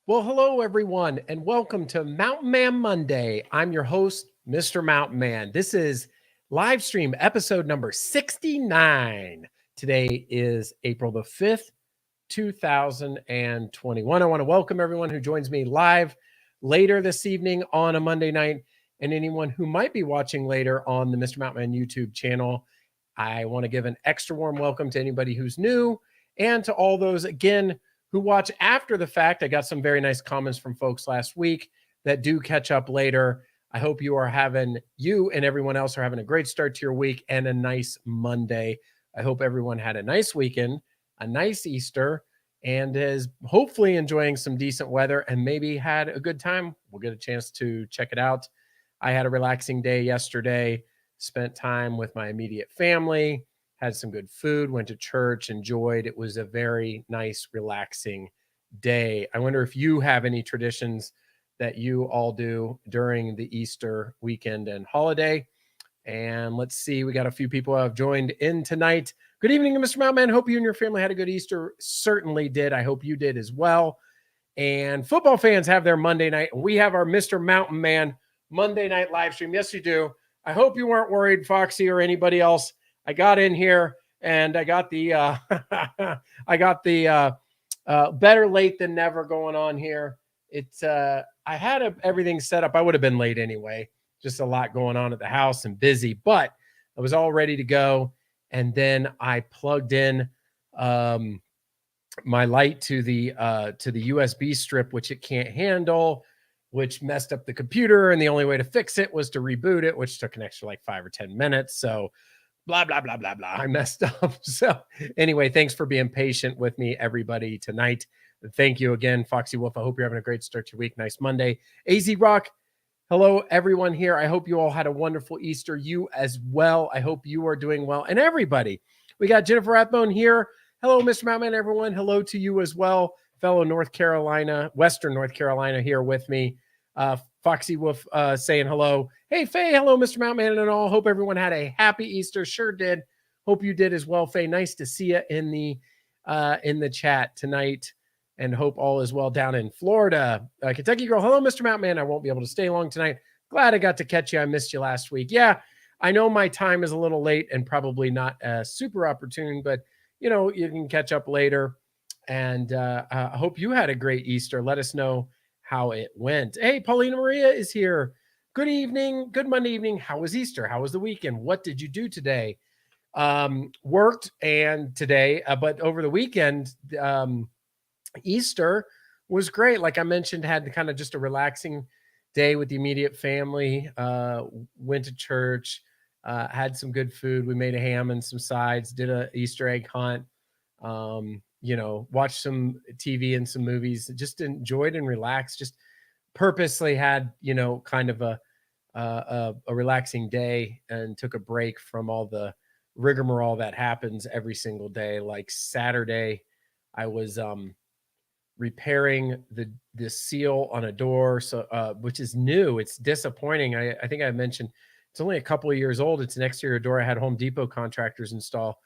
Well, hello, everyone, and welcome to Mountain Man Monday. I'm your host, Mr. Mountain Man. This is live stream episode number 69. Today is April the 5th, 2021. I want to welcome everyone who joins me live later this evening on a Monday night, and anyone who might be watching later on the Mr. Mountain Man YouTube channel. I want to give an extra warm welcome to anybody who's new and to all those, again, who watch after the fact. I got some very nice comments from folks last week that do catch up later. I hope you and everyone else are having a great start to your week and a nice Monday. I hope everyone had a nice weekend, a nice Easter, and is hopefully enjoying some decent weather and maybe had a good time. We'll get a chance to check it out. I had a relaxing day yesterday, spent time with my immediate family, had some good food, went to church, enjoyed. It was a very nice, relaxing day. I wonder if you have any traditions that you all do during the Easter weekend and holiday. And let's see, we got a few people who have joined in tonight. Good evening, Mr. Mountain Man. Hope you and your family had a good Easter. Certainly did. I hope you did as well. And football fans have their Monday night. We have our Mr. Mountain Man Monday night live stream. Yes, you do. I hope you weren't worried, Foxy, or anybody else. I got in here and I got the better late than never going on here. It's I had everything set up. I would have been late anyway. Just a lot going on at the house and busy, but I was all ready to go. And then I plugged in my light to the USB strip, which it can't handle, which messed up the computer. And the only way to fix it was to reboot it, which took an extra like 5 or 10 minutes. So blah, blah, blah, blah, blah. I messed up. So anyway, thanks for being patient with me, everybody, tonight. Thank you again, Foxy Wolf. I hope you're having a great start to your week. Nice Monday. AZ Rock, hello, everyone here. I hope you all had a wonderful Easter. You as well. I hope you are doing well. And everybody, we got Jennifer Rathbone here. Hello, Mr. Mountain Man, everyone. Hello to you as well. Fellow Western North Carolina here with me. Foxy Wolf saying hello. Hey, Faye. Hello, Mr. Mountain Man and all. Hope everyone had a happy Easter. Sure did. Hope you did as well, Faye. Nice to see you in the chat tonight, and hope all is well down in Florida. Kentucky Girl. Hello, Mr. Mountain Man. I won't be able to stay long tonight. Glad I got to catch you. I missed you last week. Yeah, I know my time is a little late and probably not super opportune, but you know, you can catch up later. And I hope you had a great Easter. Let us know how it went. Hey, Paulina Maria is here. Good evening. Good Monday evening. How was Easter? How was the weekend? What did you do today? Worked and today, but over the weekend, Easter was great. Like I mentioned, had kind of just a relaxing day with the immediate family. Went to church, had some good food. We made a ham and some sides, did a Easter egg hunt. Watched some TV and some movies, just enjoyed and relaxed, just purposely had, kind of a relaxing day and took a break from all the rigmarole that happens every single day. Like Saturday, I was repairing the seal on a door, so which is new. It's disappointing. I think I mentioned it's only a couple of years old. It's an exterior door I had Home Depot contractors install,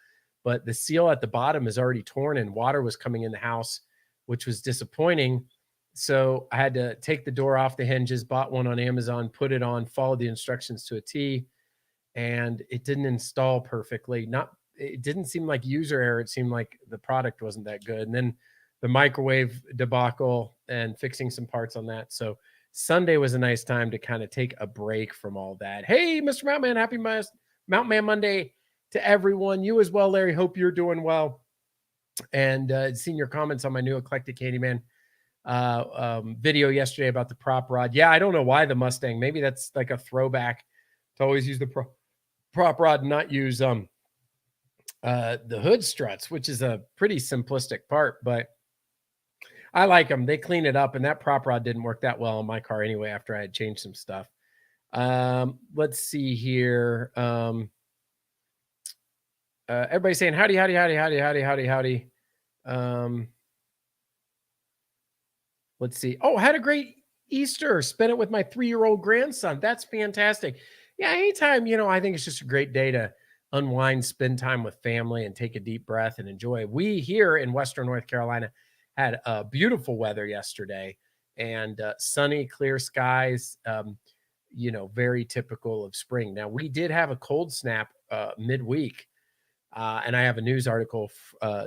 but the seal at the bottom is already torn and water was coming in the house, which was disappointing. So I had to take the door off the hinges, bought one on Amazon, put it on, followed the instructions to a T, and it didn't install perfectly. It didn't seem like user error. It seemed like the product wasn't that good. And then the microwave debacle and fixing some parts on that. So Sunday was a nice time to kind of take a break from all that. Hey, Mr. Mountain Man, happy Mountain Man Monday to everyone. You as well, Larry. Hope you're doing well. And seeing your comments on my new Eclectic Candyman video yesterday about the prop rod. Yeah, I don't know why the Mustang. Maybe that's like a throwback to always use the prop rod and not use the hood struts, which is a pretty simplistic part, but I like them. They clean it up, and that prop rod didn't work that well on my car anyway after I had changed some stuff. Let's see here. Everybody's saying howdy, howdy, howdy, howdy, howdy, howdy, howdy. Let's see. Oh, had a great Easter. Spent it with my 3-year-old grandson. That's fantastic. Yeah, anytime, I think it's just a great day to unwind, spend time with family, and take a deep breath and enjoy. We here in Western North Carolina had beautiful weather yesterday. and sunny, clear skies. Very typical of spring. Now, we did have a cold snap midweek, and I have a news article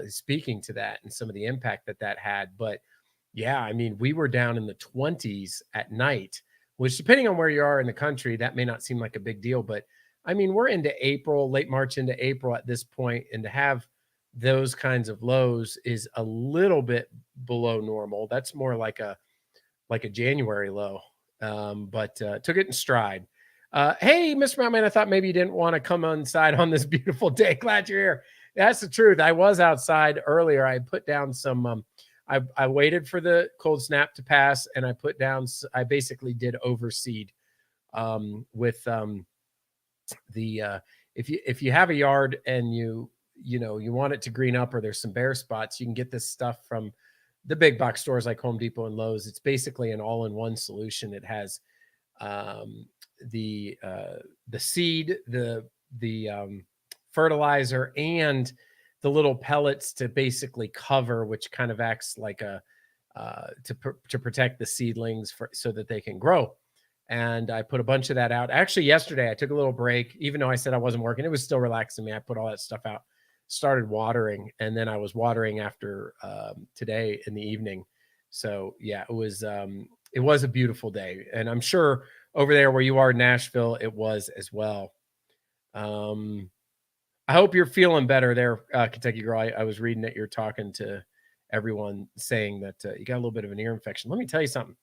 speaking to that and some of the impact that that had. But yeah, I mean, we were down in the 20s at night, which, depending on where you are in the country, that may not seem like a big deal. But I mean, we're into April, late March into April at this point, and to have those kinds of lows is a little bit below normal. That's more like a January low, but took it in stride. Hey, Mr. Mountain, I thought maybe you didn't want to come inside on this beautiful day. Glad you're here. That's the truth. I was outside earlier. I put down some. I waited for the cold snap to pass, and I put down. I basically did overseed with the. If you have a yard and you want it to green up, or there's some bare spots, you can get this stuff from the big box stores like Home Depot and Lowe's. It's basically an all-in-one solution. It has the seed, the fertilizer, and the little pellets to basically cover, which kind of acts like a to protect the seedlings so that they can grow. And I put a bunch of that out. Actually, yesterday I took a little break, even though I said I wasn't working. It was still relaxing me. I put all that stuff out, started watering, and then I was watering after today in the evening. So yeah, it was a beautiful day, and I'm sure over there where you are in Nashville, it was as well. I hope you're feeling better there, Kentucky girl. I was reading that you're talking to everyone saying that you got a little bit of an ear infection. Let me tell you something.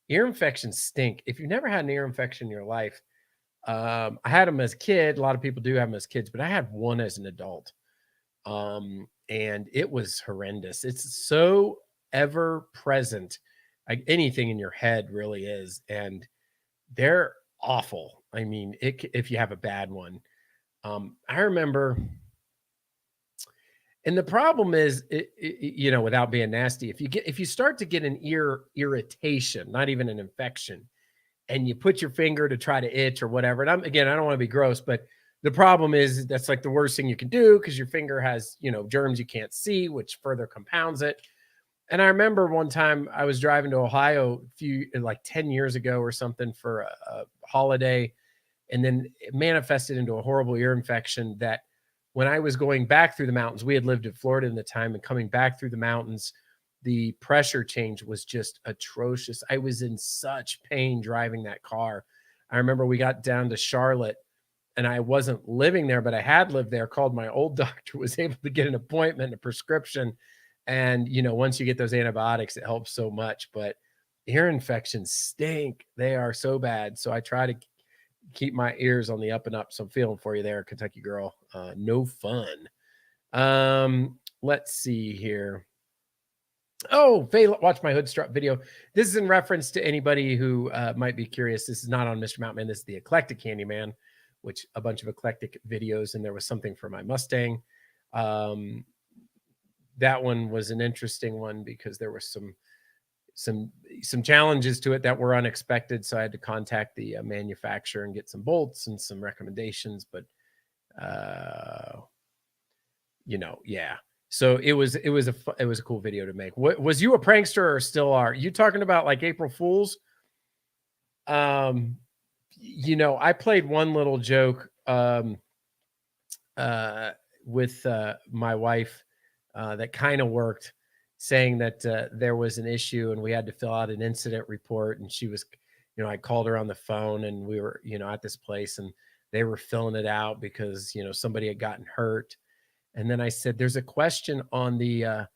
Ear infections stink. If you've never had an ear infection in your life, I had them as a kid. A lot of people do have them as kids, but I had one as an adult. And it was horrendous. It's so ever present. Like anything in your head really is. And they're awful. I mean, if you have a bad one. I remember, and the problem is, without being nasty, if you start to get an ear irritation, not even an infection, and you put your finger to try to itch or whatever, and I don't want to be gross, but the problem is that's like the worst thing you can do, because your finger has, germs you can't see, which further compounds it. And I remember one time I was driving to Ohio like 10 years ago or something for a holiday, and then it manifested into a horrible ear infection that when I was going back through the mountains, we had lived in Florida in the time, and coming back through the mountains, the pressure change was just atrocious. I was in such pain driving that car. I remember we got down to Charlotte, and I wasn't living there, but I had lived there, called my old doctor, was able to get an appointment, a prescription. And, once you get those antibiotics, it helps so much. But ear infections stink. They are so bad. So I try to keep my ears on the up and up. So I'm feeling for you there, Kentucky girl. No fun. Let's see here. Oh, Faye, watch my hood strut video. This is in reference to anybody who might be curious. This is not on Mr. Mountain. This is the Eclectic Candyman, which a bunch of eclectic videos, and there was something for my Mustang. That one was an interesting one because there were some challenges to it that were unexpected. So I had to contact the manufacturer and get some bolts and some recommendations, but yeah. So it was a cool video to make. What was you a prankster or still are? You talking about like April Fools? I played one little joke with my wife that kind of worked, saying that there was an issue and we had to fill out an incident report, and she was, I called her on the phone, and we were, at this place, and they were filling it out because, somebody had gotten hurt. And then I said, there's a question on the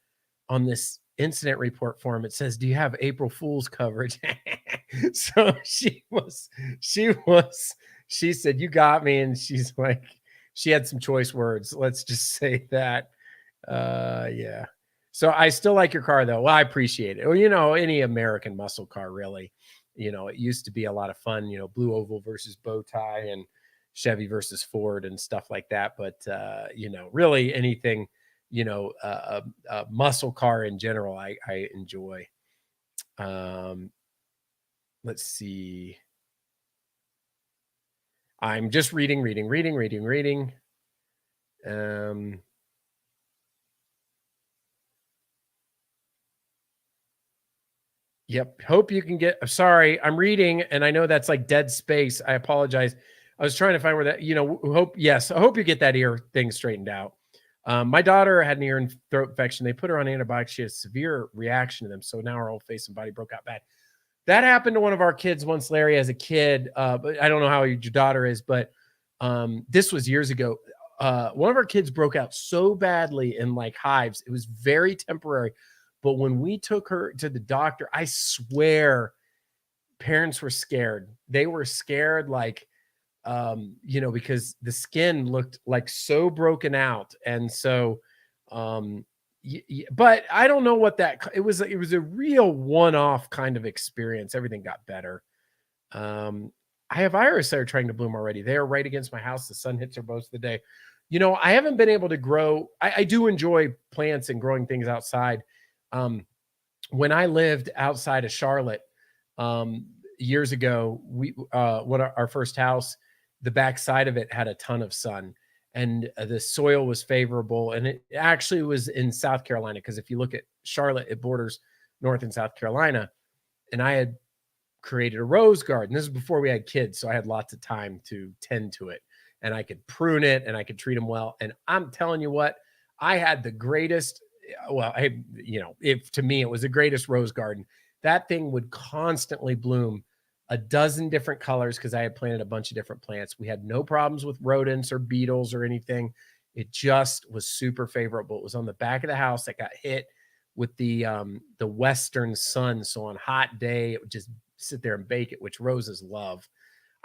on this incident report form. It says, do you have April Fool's coverage? So she said, you got me. And she's like, she had some choice words. Let's just say that. Yeah. So I still like your car though. Well, I appreciate it. Well, any American muscle car, really, it used to be a lot of fun, Blue Oval versus Bow Tie and Chevy versus Ford and stuff like that. But, really anything, a muscle car in general, I enjoy. Let's see. I'm just reading. Yep. Hope you can get. Sorry, I'm reading, and I know that's like dead space. I apologize. I was trying to find where that. Hope. Yes, I hope you get that ear thing straightened out. My daughter had an ear and throat infection. They put her on antibiotics. She had a severe reaction to them, so now her whole face and body broke out bad. That happened to one of our kids once, Larry, as a kid. But I don't know how your daughter is, but this was years ago. One of our kids broke out so badly in like hives. It was very temporary. But when we took her to the doctor, I swear parents were scared. They were scared, like, because the skin looked like so broken out. And so, but I don't know what it was a real one-off kind of experience. Everything got better. I have iris that are trying to bloom already. They are right against my house. The sun hits her most of the day. I haven't been able to grow. I do enjoy plants and growing things outside. When I lived outside of Charlotte, years ago, our first house, the back side of it had a ton of sun, and the soil was favorable. And it actually was in South Carolina, because if you look at Charlotte, it borders North and South Carolina. And I had created a rose garden. This is before we had kids, so I had lots of time to tend to it, and I could prune it and I could treat them well. And I'm telling you what, I had the greatest. Well, if to me it was the greatest rose garden. That thing would constantly bloom a dozen different colors because I had planted a bunch of different plants. We had no problems with rodents or beetles or anything. It just was super favorable. It was on the back of the house that got hit with the western sun. So on a hot day, it would just sit there and bake it, which roses love.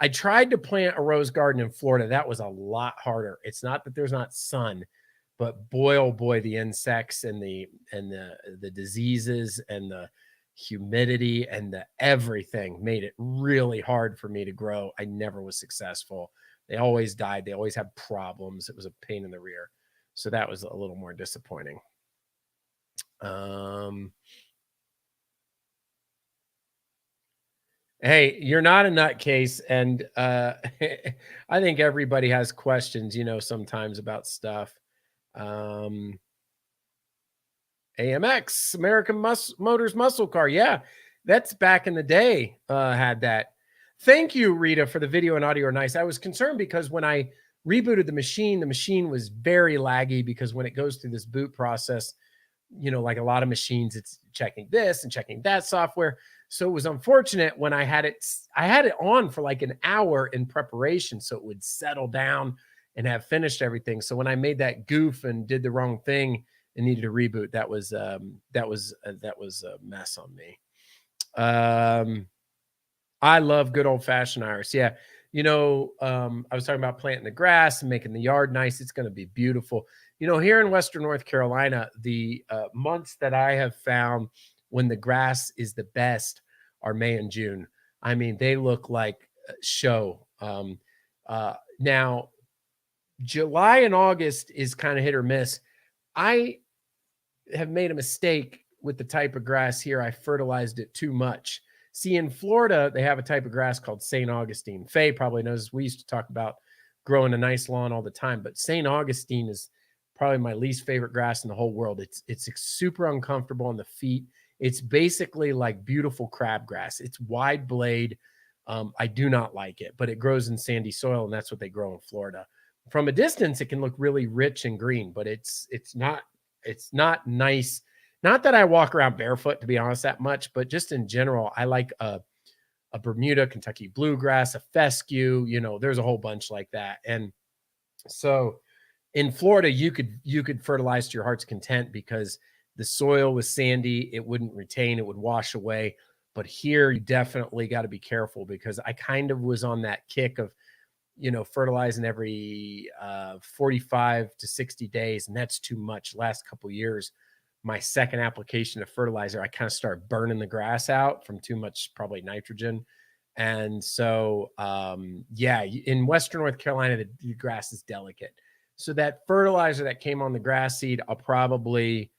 I tried to plant a rose garden in Florida. That was a lot harder. It's not that there's not sun, but boy, oh boy, the insects and the diseases and the humidity and the everything made it really hard for me to grow. I never was successful. They always died. They always had problems. It was a pain in the rear. So that was a little more disappointing. Hey, you're not a nutcase, and I think everybody has questions, sometimes about stuff. AMX, American Motors Muscle Car. Yeah, that's back in the day, had that. Thank you, Rita, for the video and audio are nice. I was concerned because when I rebooted the machine was very laggy, because when it goes through this boot process, like a lot of machines, it's checking this and checking that software. So it was unfortunate when I had it on for like an hour in preparation, so it would settle down and have finished everything. So when I made that goof and did the wrong thing and needed to reboot, that was a mess on me. I love good old fashioned iris. Yeah. I was talking about planting the grass and making the yard nice. It's going to be beautiful. Here in Western North Carolina, the months that I have found when the grass is the best are May and June. I mean, they look like show. Now, July and August is kind of hit or miss. I have made a mistake with the type of grass here. I fertilized it too much. See, in Florida, they have a type of grass called St. Augustine. Faye probably knows. We used to talk about growing a nice lawn all the time, but St. Augustine is probably my least favorite grass in the whole world. It's super uncomfortable on the feet. It's basically like beautiful crabgrass. It's wide blade. I do not like it, but it grows in sandy soil, and that's what they grow in Florida. From a distance, it can look really rich and green, but it's not nice. Not that I walk around barefoot, to be honest, that much, but just in general, I like a Bermuda, Kentucky bluegrass, a fescue. There's a whole bunch like that. And so in Florida, you could fertilize to your heart's content because the soil was sandy. It wouldn't retain, it would wash away. But here, you definitely got to be careful, because I kind of was on that kick of, fertilizing every 45 to 60 days. And that's too much. Last couple of years, my second application of fertilizer, I kind of started burning the grass out from too much, probably nitrogen. And so, in Western North Carolina, the grass is delicate. So that fertilizer that came on the grass seed, I'll probably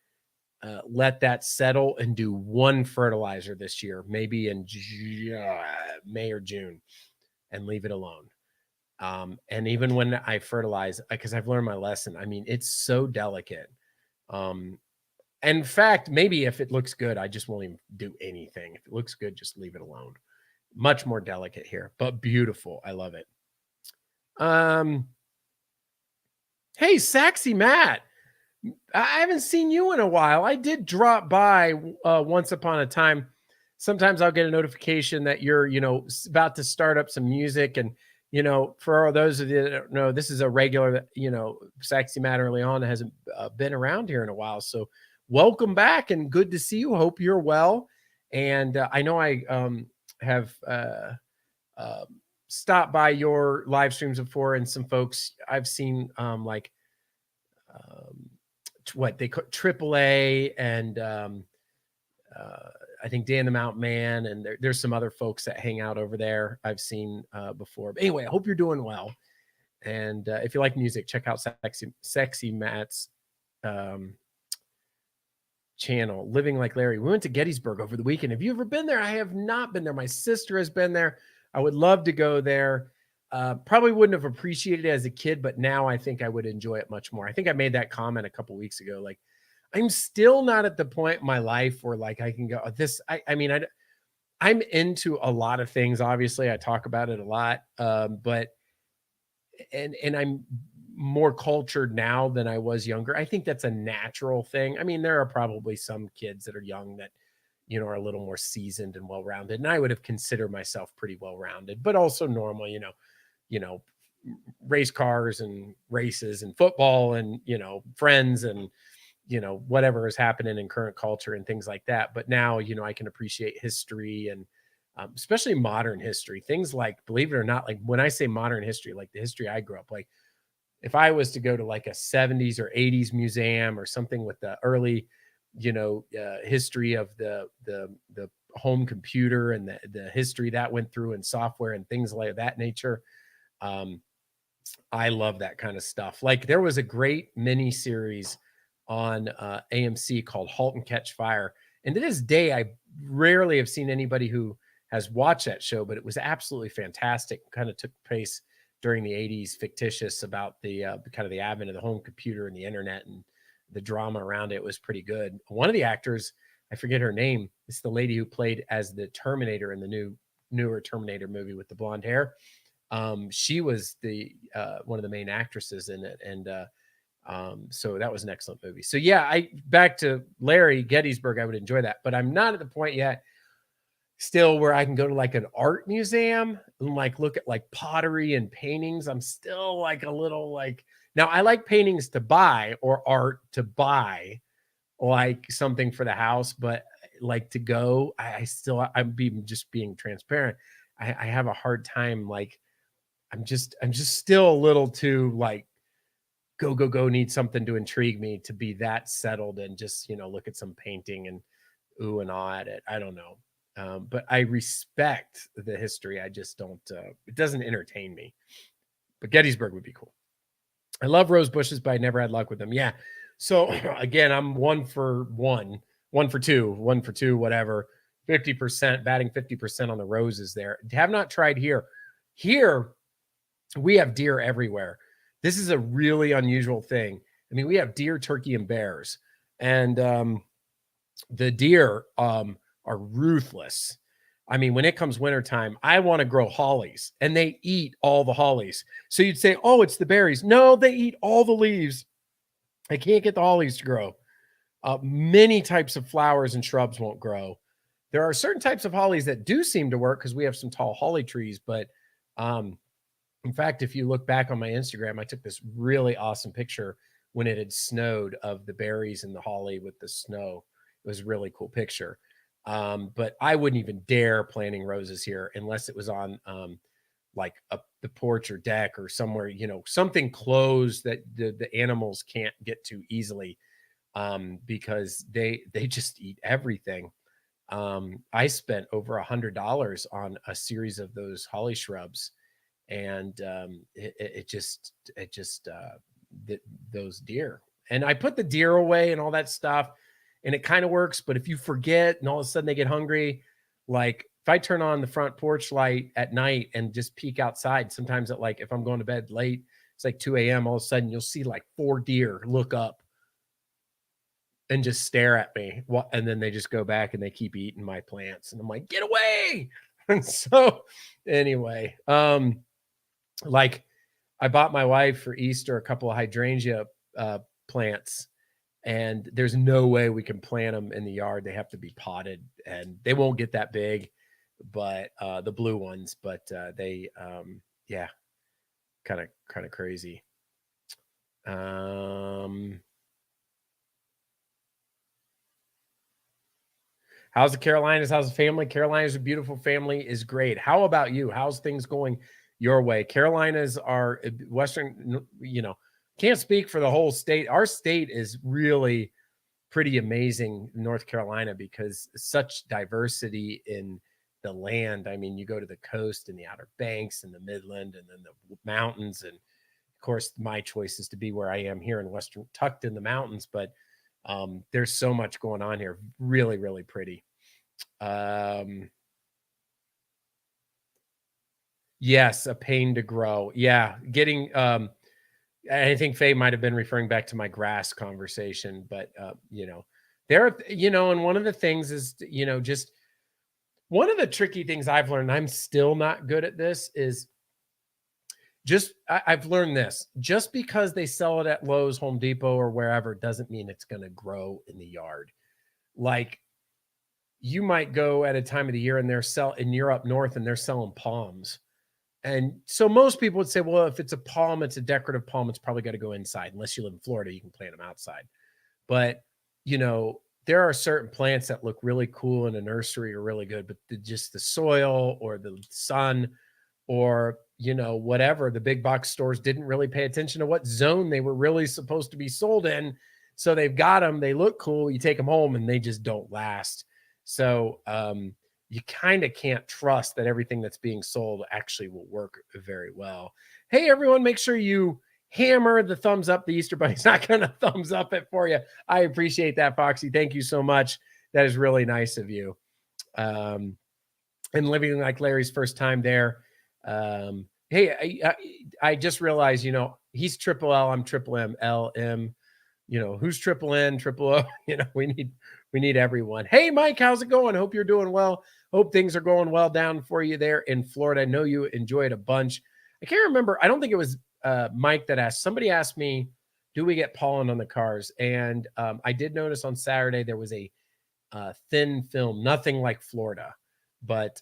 let that settle and do one fertilizer this year, maybe in May or June, and leave it alone. And even when I fertilize, because I've learned my lesson, I mean, it's so delicate. In fact, maybe if it looks good, I just won't even do anything. If it looks good, just leave it alone. Much more delicate here, but beautiful. I love it. Um, hey, Sexy Matt. I haven't seen you in a while. I did drop by once upon a time. Sometimes I'll get a notification that you're, about to start up some music. And, for those of you that don't know, this is a regular, Sexy Matt early on hasn't been around here in a while. So welcome back and good to see you. Hope you're well. And I know I have uh, stopped by your live streams before, and some folks I've seen um, what they call AAA and I think Dan the Mountain Man, and there's some other folks that hang out over there I've seen before. But anyway, I hope you're doing well. And if you like music, check out Sexy Matt's channel, Living Like Larry. We went to Gettysburg over the weekend. Have you ever been there? I have not been there. My sister has been there. I would love to go there. Probably wouldn't have appreciated it as a kid, but now I think I would enjoy it much more. I think I made that comment a couple weeks ago. Like, I'm still not at the point in my life where like I can go this. I'm into a lot of things. Obviously, I talk about it a lot, but I'm more cultured now than I was younger. I think that's a natural thing. I mean, there are probably some kids that are young that are a little more seasoned and well-rounded, and I would have considered myself pretty well-rounded, but also normal. You know, race cars and races and football and friends and whatever is happening in current culture and things like that. But now I can appreciate history and especially modern history, things like, believe it or not, like when I say modern history, like the history I grew up, like if I was to go to like a 70s or 80s museum or something with the early history of the home computer and the history that went through and software and things like that nature. I love that kind of stuff. Like there was a great mini series on AMC called Halt and Catch Fire. And to this day, I rarely have seen anybody who has watched that show, but it was absolutely fantastic. Kind of took place during the 80s, fictitious about the kind of the advent of the home computer and the internet and the drama around it was pretty good. One of the actors, I forget her name, it's the lady who played as the Terminator in the newer Terminator movie with the blonde hair. She was the one of the main actresses in it, and so that was an excellent movie. So yeah, back to Larry, Gettysburg, I would enjoy that, but I'm not at the point yet still where I can go to like an art museum and like look at like pottery and paintings. I'm still like a little like, now I like paintings to buy or art to buy, like something for the house, but like to go, I'm being transparent. I have a hard time. Like I'm just still a little too like go need something to intrigue me to be that settled and just look at some painting and ooh and ah at it. I don't know. But I respect the history. I just don't, it doesn't entertain me. But Gettysburg would be cool. I love rose bushes, but I never had luck with them. Yeah. So again, I'm 1 for 1, 1 for 2, 1 for 2, whatever. 50%, batting 50% on the roses there. Have not tried here. Here, we have deer everywhere. This is a really unusual thing. I mean, we have deer, turkey, and bears. And the deer are ruthless. I mean, when it comes wintertime, I want to grow hollies, and they eat all the hollies. So you'd say, oh, it's the berries. No, they eat all the leaves. I can't get the hollies to grow. Many types of flowers and shrubs won't grow. There are certain types of hollies that do seem to work because we have some tall holly trees. But in fact, if you look back on my Instagram, I took this really awesome picture when it had snowed of the berries and the holly with the snow. It was a really cool picture. But I wouldn't even dare planting roses here unless it was on like the porch or deck or somewhere, something closed that the animals can't get to easily because they just eat everything. I spent over $100 on a series of those holly shrubs, and those deer. And I put the deer away and all that stuff, and it kind of works. But if you forget and all of a sudden they get hungry, like if I turn on the front porch light at night and just peek outside, sometimes at like if I'm going to bed late, it's like 2 a.m. All of a sudden you'll see like 4 deer look up and just stare at me. And then they just go back and they keep eating my plants. And I'm like, get away. And so anyway, like I bought my wife for Easter a couple of hydrangea plants, and there's no way we can plant them in the yard. They have to be potted, and they won't get that big, but the blue ones, but they yeah, kind of crazy. How's the Carolinas? How's the family? Carolinas, a beautiful family, is great. How about you? How's things going your way? Carolinas are Western, can't speak for the whole state. Our state is really pretty amazing, North Carolina, because such diversity in the land. I mean, you go to the coast and the Outer Banks and the Midland and then the mountains. And of course, my choice is to be where I am here in Western, tucked in the mountains, but there's so much going on here. Really, really pretty. Yes, a pain to grow. Yeah, getting I think Faye might have been referring back to my grass conversation, but and one of the things is, just one of the tricky things I've learned, I'm still not good at this, is I've learned this. Just because they sell it at Lowe's, Home Depot, or wherever doesn't mean it's going to grow in the yard. Like, you might go at a time of the year and and you're up north and they're selling palms. And so most people would say, well, if it's a palm, it's a decorative palm, it's probably got to go inside. Unless you live in Florida, you can plant them outside. But, there are certain plants that look really cool in a nursery or really good, but just the soil or the sun or, whatever, the big box stores didn't really pay attention to what zone they were really supposed to be sold in. So they've got them, they look cool, you take them home and they just don't last. So you kind of can't trust that everything that's being sold actually will work very well. Hey, everyone, make sure you hammer the thumbs up. The Easter Bunny's not going to thumbs up it for you. I appreciate that, Foxy. Thank you so much. That is really nice of you. And living like Larry's first time there. Hey, I just realized, he's triple L, I'm triple M, L, M. Who's triple N, triple O? We need everyone. Hey, Mike, how's it going? Hope you're doing well. Hope things are going well down for you there in Florida. I know you enjoyed a bunch. I can't remember. I don't think it was Mike that asked. Somebody asked me, do we get pollen on the cars? And I did notice on Saturday there was a thin film, nothing like Florida, but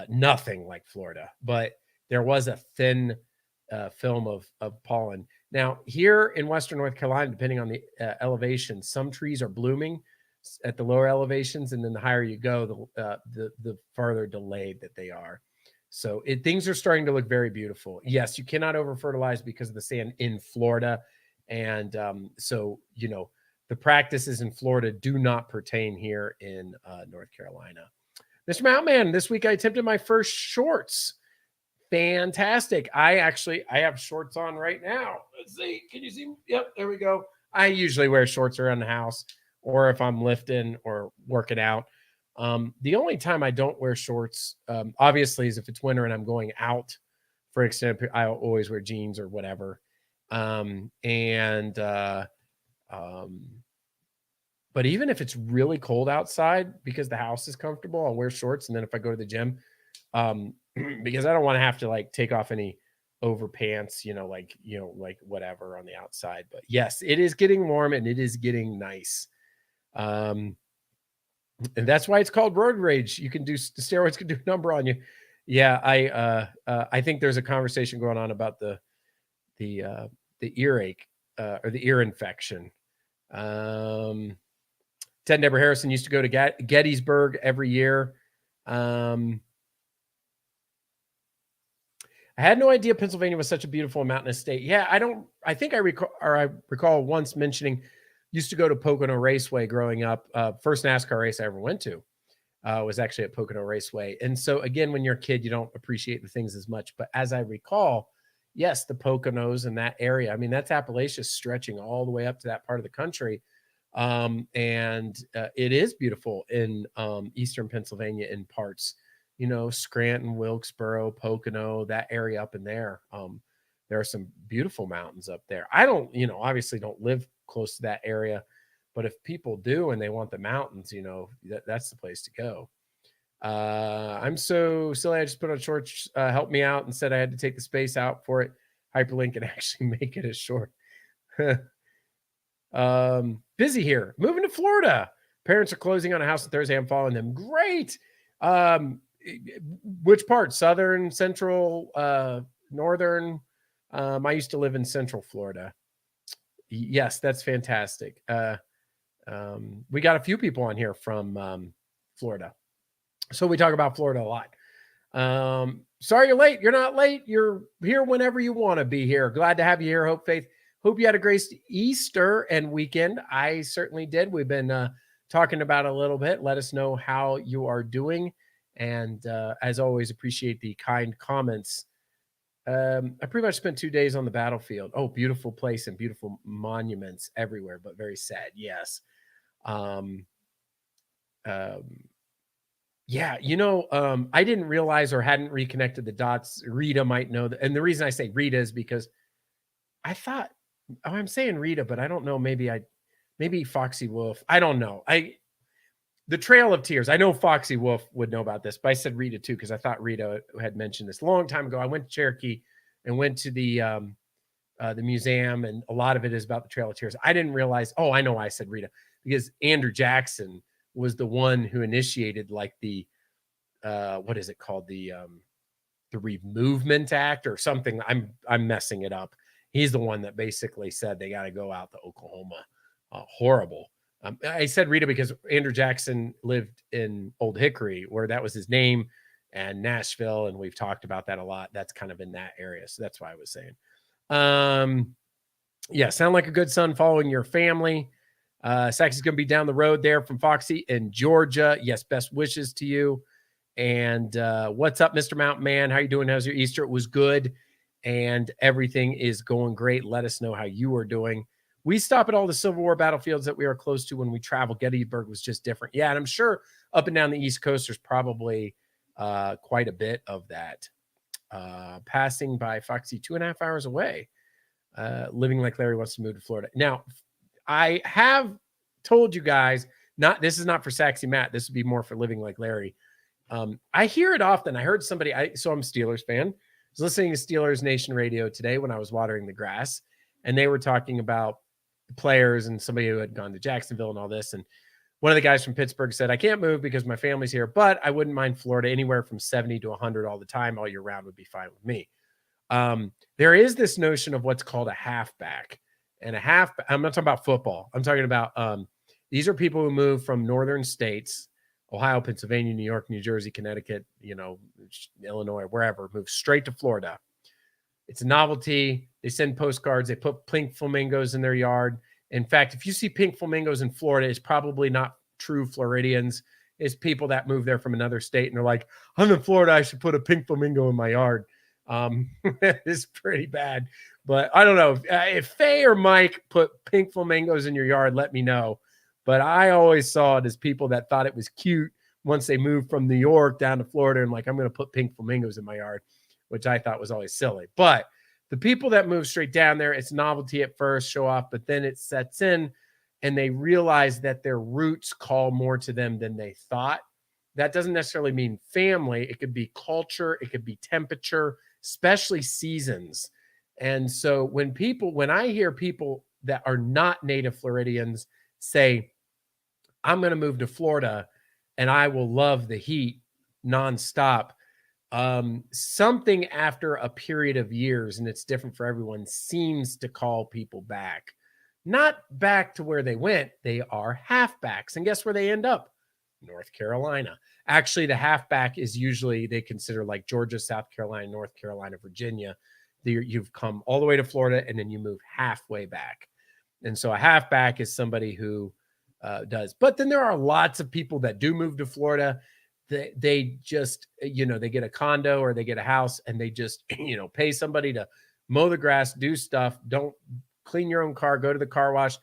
nothing like Florida. But there was a thin film of pollen. Now, here in Western North Carolina, depending on the elevation, some trees are blooming at the lower elevations, and then the higher you go, the farther delayed that they are. So things are starting to look very beautiful. Yes, you cannot over fertilize because of the sand in Florida, and so the practices in Florida do not pertain here in North Carolina. Mr. Mountain, this week I attempted my first shorts. Fantastic. I have shorts on right now. Let's see. Can you see? Yep, there we go. I usually wear shorts around the house or if I'm lifting or working out. The only time I don't wear shorts, obviously, is if it's winter and I'm going out for extended. I always wear jeans or whatever. But even if it's really cold outside, because the house is comfortable, I'll wear shorts. And then if I go to the gym, because I don't want to have to take off any overpants, like whatever on the outside. But yes, it is getting warm and it is getting nice. And that's why it's called road rage. You can do steroids can do a number on you. Yeah, I think there's a conversation going on about the earache or the ear infection. Ted Deborah Harrison used to go to Gettysburg every year. I had no idea Pennsylvania was such a beautiful mountainous state. Yeah, I think I recall once mentioning, used to go to Pocono Raceway growing up. First NASCAR race I ever went to was actually at Pocono Raceway. And so again, when you're a kid, you don't appreciate the things as much. But as I recall, yes, the Poconos in that area, I mean, that's Appalachia stretching all the way up to that part of the country. And it is beautiful in eastern Pennsylvania in parts. Scranton, Wilkesboro, Pocono, that area up in there. There are some beautiful mountains up there. I don't, obviously don't live close to that area, But if people do and they want the mountains, that's the place to go. I'm so silly. I just put on shorts. Help me out and said I had to take the space out for it. Hyperlink and actually make it a short. Busy here. Moving to Florida. Parents are closing on a house on Thursday. I'm following them. Great. Which part? Southern, central, northern? I used to live in central Florida. Yes, that's fantastic. We got a few people on here from Florida. So we talk about Florida a lot. Sorry you're late. You're not late. You're here whenever you want to be here. Glad to have you here, Hope Faith. Hope you had a great Easter and weekend. I certainly did. We've been talking about it a little bit. Let us know how you are doing. And as always, appreciate the kind comments. I pretty much spent 2 days on the battlefield. Oh, beautiful place and beautiful monuments everywhere, but very sad. Yes. Yeah, I didn't realize or hadn't reconnected the dots. Rita might know that. And the reason I say Rita is because I thought, I'm saying Rita, but I don't know. Maybe Foxy Wolf. I don't know. The Trail of Tears. I know Foxy Wolf would know about this, but I said Rita too, because I thought Rita had mentioned this a long time ago. I went to Cherokee and went to the museum, and a lot of it is about the Trail of Tears. I didn't realize. Oh, I know why I said Rita, because Andrew Jackson was the one who initiated like the what is it called, the Removement Act or something. I'm messing it up. He's the one that basically said they got to go out to Oklahoma. Horrible. I said Rita because Andrew Jackson lived in Old Hickory, where that was his name, and Nashville, and we've talked about that a lot. That's kind of in that area, so that's why I was saying. Yeah, sound like a good son following your family. Saxy's going to be down the road there from Foxy in Georgia. Yes, best wishes to you. And what's up, Mr. Mountain Man? How you doing? How's your Easter? It was good, and everything is going great. Let us know how you are doing. We stop at all the Civil War battlefields that we are close to when we travel. Gettysburg was just different. Yeah, and I'm sure up and down the East Coast, there's probably quite a bit of that. Passing by Foxy 2.5 hours away. Living like Larry wants to move to Florida. Now, I have told you guys, this is not for Saxy Matt. This would be more for Living Like Larry. I hear it often. I heard somebody, so I'm a Steelers fan. I was listening to Steelers Nation radio today when I was watering the grass, and they were talking about players and somebody who had gone to Jacksonville and all this. And one of the guys from Pittsburgh said, I can't move because my family's here, but I wouldn't mind Florida. Anywhere from 70 to 100 all the time, all year round would be fine with me. There is this notion of what's called a halfback. And I'm not talking about football. I'm talking about these are people who move from northern states, Ohio, Pennsylvania, New York, New Jersey, Connecticut, Illinois, wherever, move straight to Florida. It's a novelty. They send postcards. They put pink flamingos in their yard. In fact, if you see pink flamingos in Florida, it's probably not true Floridians. It's people that move there from another state, and they're like, I'm in Florida. I should put a pink flamingo in my yard. It's pretty bad. But I don't know. If Faye or Mike put pink flamingos in your yard, let me know. But I always saw it as people that thought it was cute once they moved from New York down to Florida and like, I'm going to put pink flamingos in my yard, which I thought was always silly. But the people that move straight down there, it's novelty at first, show off, but then it sets in and they realize that their roots call more to them than they thought. That doesn't necessarily mean family. It could be culture. It could be temperature, especially seasons. And so when I hear people that are not native Floridians say, I'm going to move to Florida and I will love the heat nonstop, something after a period of years, and it's different for everyone, seems to call people back. Not back to where they went. They are halfbacks. And guess where they end up? North Carolina. Actually, the halfback is usually, they consider like Georgia, South Carolina, North Carolina, Virginia. You've come all the way to Florida and then you move halfway back. And so a halfback is somebody who does. But then there are lots of people that do move to Florida. They just, they get a condo or they get a house and they just, pay somebody to mow the grass, do stuff, don't clean your own car, go to the car wash,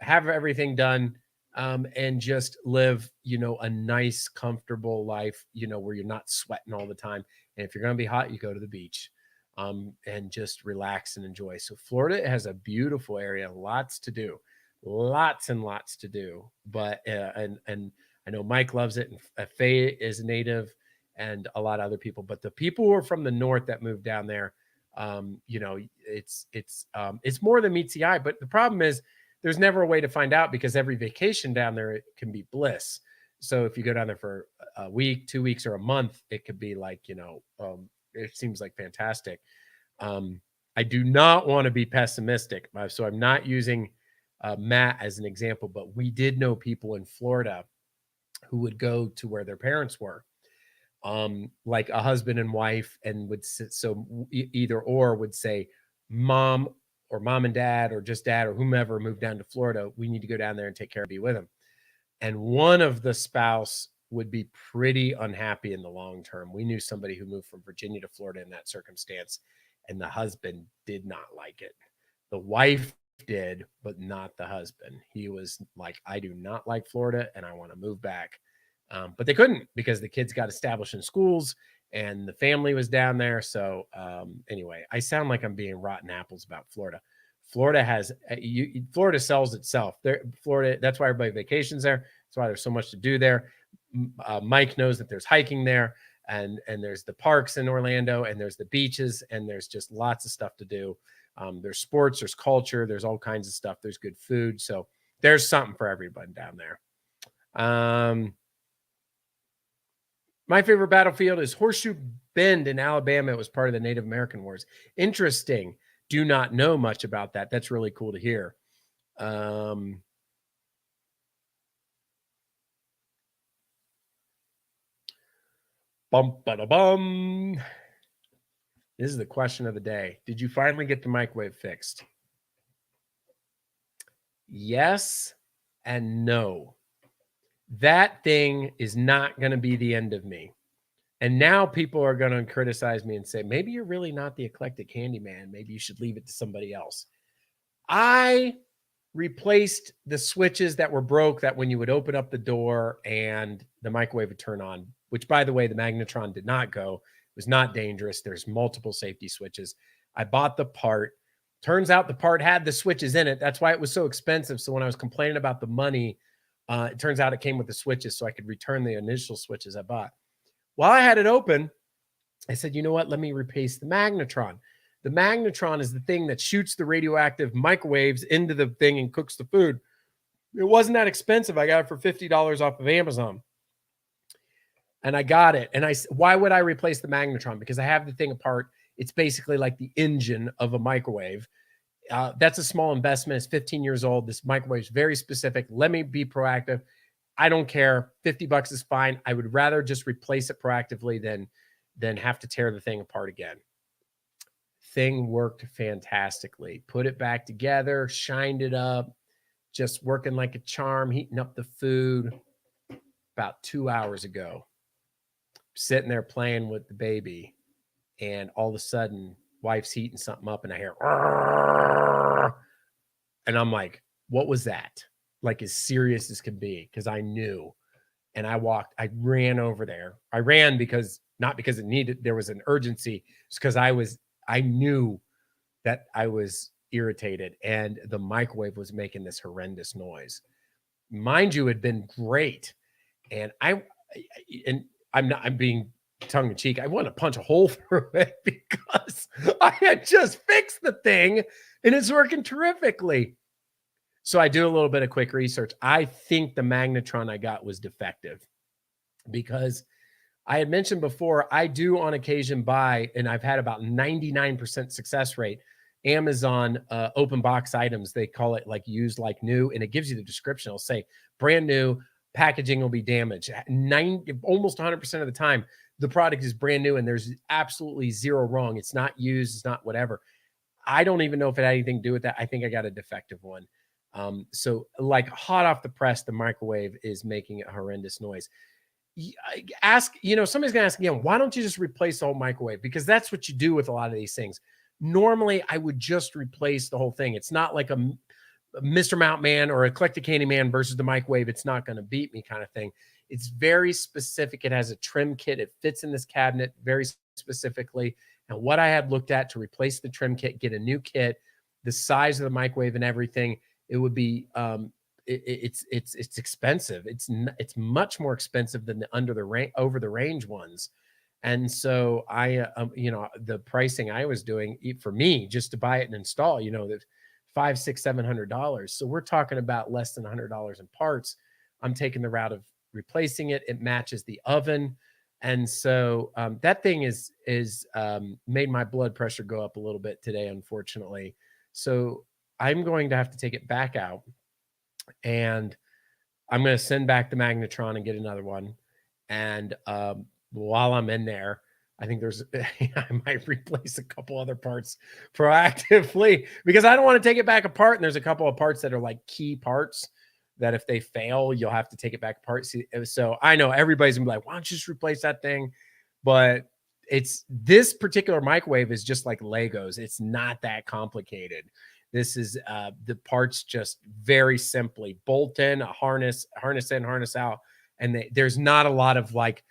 have everything done, and just live, a nice, comfortable life, where you're not sweating all the time. And if you're going to be hot, you go to the beach, and just relax and enjoy. So Florida has a beautiful area, lots to do. lots and lots to do. But and I know Mike loves it, and Faye is native, and a lot of other people. But the people who are from the north that moved down there, you know, it's more than meets the eye. But the problem is there's never a way to find out because every vacation down there it can be bliss. So if you go down there for a week, 2 weeks, or a month, it could be like, you know, it seems like fantastic. I do not want to be pessimistic, so I'm not using Matt as an example, but we did know people in Florida who would go to where their parents were, like a husband and wife, and would sit, so either or would say, mom or mom and dad or just dad or whomever moved down to Florida, we need to go down there and take care of, be with them. And one of the spouse would be pretty unhappy in the long term. We knew somebody who moved from Virginia to Florida in that circumstance, and the husband did not like it. The wife did, but not the husband. He was like, I do not like Florida and I want to move back. But they couldn't because the kids got established in schools and the family was down there. So anyway, I sound like I'm being rotten apples about Florida. Florida has Florida sells itself. There, Florida. That's why everybody vacations there. That's why there's so much to do there. Mike knows that there's hiking there, and there's the parks in Orlando, and there's the beaches, and there's just lots of stuff to do. There's sports, there's culture, there's all kinds of stuff. There's good food, so there's something for everyone down there. My favorite battlefield is Horseshoe Bend in Alabama. It was part of the Native American Wars. Interesting. Do not know much about that. That's really cool to hear. Bum, bum. This is the question of the day. Did you finally get the microwave fixed? Yes and no. That thing is not going to be the end of me. And now people are going to criticize me and say, maybe you're really not the eclectic handyman. Maybe you should leave it to somebody else. I replaced the switches that were broke, that when you would open up the door and the microwave would turn on, which, by the way, the magnetron did not go. It was not dangerous. There's multiple safety switches. I bought the part. Turns out the part had the switches in it. That's why it was so expensive. So when I was complaining about the money, it turns out it came with the switches, so I could return the initial switches I bought. While I had it open, I said, you know what? Let me replace the magnetron. The magnetron is the thing that shoots the radioactive microwaves into the thing and cooks the food. It wasn't that expensive. I got it for $50 off of Amazon. And I got it. And why would I replace the magnetron? Because I have the thing apart. It's basically like the engine of a microwave. That's a small investment. It's 15 years old. This microwave is very specific. Let me be proactive. I don't care. $50 is fine. I would rather just replace it proactively than have to tear the thing apart again. Thing worked fantastically. Put it back together, shined it up, just working like a charm, heating up the food. About 2 hours ago, sitting there playing with the baby, and all of a sudden, wife's heating something up, and I hear, "Arr!" And I'm like, what was that? Like, as serious as can be, because I knew. And I ran over there. I ran because, not because there was an urgency. It's because I knew that I was irritated, and the microwave was making this horrendous noise. Mind you, it had been great. And I'm being tongue in cheek. I want to punch a hole through it because I had just fixed the thing and it's working terrifically. So I do a little bit of quick research. I think the magnetron I got was defective because I had mentioned before, I do on occasion buy, and I've had about 99% success rate, Amazon open box items. They call it like used like new, and it gives you the description. It'll say brand new, packaging will be damaged. Almost 100% of the time, the product is brand new and there's absolutely zero wrong. It's not used, it's not whatever. I don't even know if it had anything to do with that. I think I got a defective one. So like hot off the press, the microwave is making a horrendous noise. Somebody's gonna ask again, why don't you just replace the whole microwave? Because that's what you do with a lot of these things. Normally, I would just replace the whole thing. It's not like a Mr. Mount Man or Eclectic Handyman versus the microwave. It's not going to beat me kind of thing. It's very specific. It has a trim kit. It fits in this cabinet very specifically. And what I had looked at to replace the trim kit, get a new kit, the size of the microwave and everything, it would be it's expensive. It's much more expensive than the over the range ones. And so the pricing I was doing for me just to buy it and install, the $500, $600, $700. So we're talking about less than $100 in parts. I'm taking the route of replacing it. It matches the oven. And so that thing is made my blood pressure go up a little bit today, unfortunately. So I'm going to have to take it back out, and I'm going to send back the magnetron and get another one. And while I'm in there, I think I might replace a couple other parts proactively, because I don't want to take it back apart. And there's a couple of parts that are like key parts that if they fail, you'll have to take it back apart. So I know everybody's gonna be like, why don't you just replace that thing? But this particular microwave is just like Legos. It's not that complicated. This is the parts just very simply bolt in, a harness in, harness out. And there's not a lot of like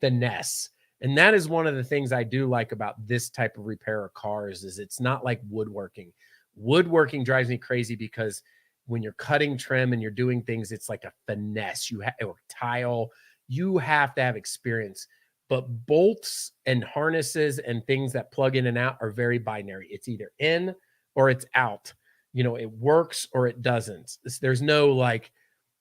finesse. And that is one of the things I do like about this type of repair of cars, is it's not like woodworking. Woodworking drives me crazy because when you're cutting trim and you're doing things, it's like a finesse. Or tile, you have to have experience. But bolts and harnesses and things that plug in and out are very binary. It's either in or it's out. It works or it doesn't. There's no like,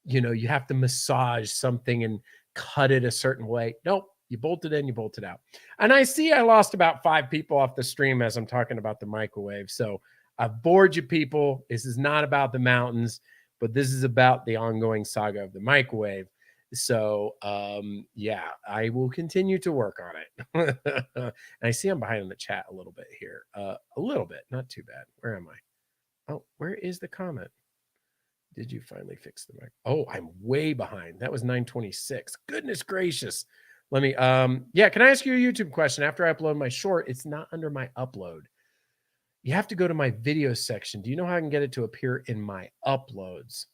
you have to massage something and cut it a certain way. Nope. You bolt it in, you bolt it out. And I lost about 5 people off the stream as I'm talking about the microwave. So I've bored you people. This is not about the mountains, but this is about the ongoing saga of the microwave. So yeah, I will continue to work on it. And I see I'm behind in the chat a little bit here. A little bit, not too bad. Where am I? Oh, where is the comment? Did you finally fix the mic? Oh, I'm way behind. That was 9:26. Goodness gracious. Let me, yeah, can I ask you a YouTube question? After I upload my short, it's not under my upload. You have to go to my video section. Do you know how I can get it to appear in my uploads?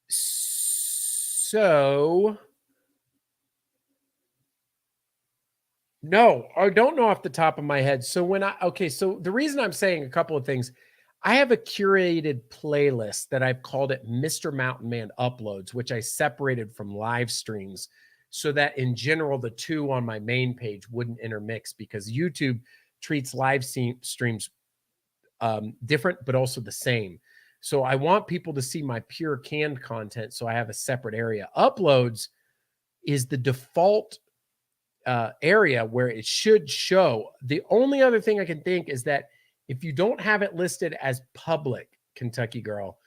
So, no, I don't know off the top of my head. So so the reason I'm saying a couple of things, I have a curated playlist that I've called it Mr. Mountain Man Uploads, which I separated from live streams so that in general, the two on my main page wouldn't intermix, because YouTube treats live streams different, but also the same. So I want people to see my pure canned content. So I have a separate area. Uploads is the default area where it should show. The only other thing I can think is that if you don't have it listed as public, Kentucky Girl,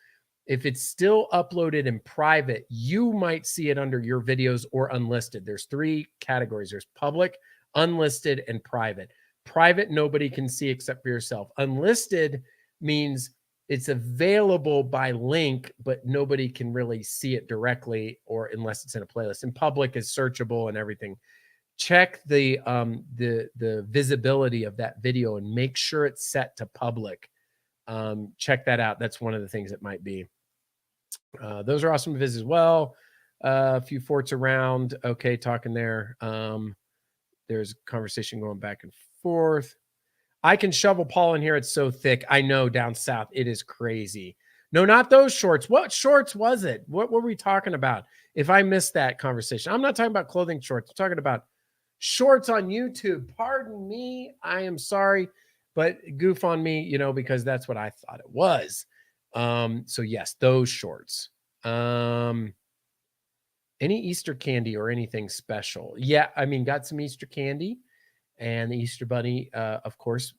if it's still uploaded in private, you might see it under your videos or unlisted. There's 3 categories. There's public, unlisted, and private. Private, nobody can see except for yourself. Unlisted means it's available by link, but nobody can really see it directly, or unless it's in a playlist. And public is searchable and everything. Check the visibility of that video and make sure it's set to public. Check that out. That's one of the things it might be. Those are awesome vids as well. A few forts around. Okay, talking there. There's conversation going back and forth. I can shovel pollen here. It's so thick. I know down south it is crazy. No, not those shorts. What shorts was it? What were we talking about? If I missed that conversation, I'm not talking about clothing shorts. I'm talking about shorts on YouTube. Pardon me. I am sorry, but goof on me, because that's what I thought it was. So yes, those shorts. Any Easter candy or anything special? Yeah, I mean, got some Easter candy, and the Easter Bunny, of course,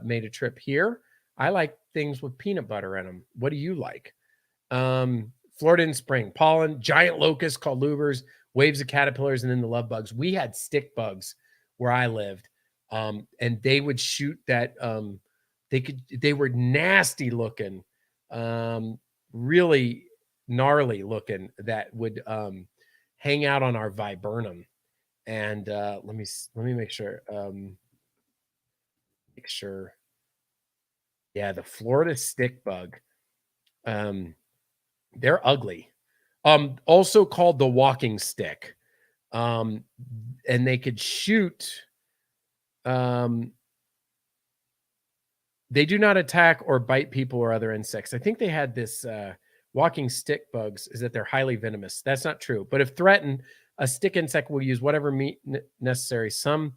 made a trip here. I like things with peanut butter in them. What do you like? Florida in spring, pollen, giant locusts called lubers, waves of caterpillars, and then the love bugs. We had stick bugs where I lived, and they would shoot that. They were nasty looking, really gnarly looking, that would hang out on our viburnum. And let me make sure. Yeah, the Florida stick bug. They're ugly. Also called the walking stick. And they could shoot They do not attack or bite people or other insects. I think they had this walking stick bugs is that they're highly venomous. That's not true. But if threatened, a stick insect will use whatever meat necessary. Some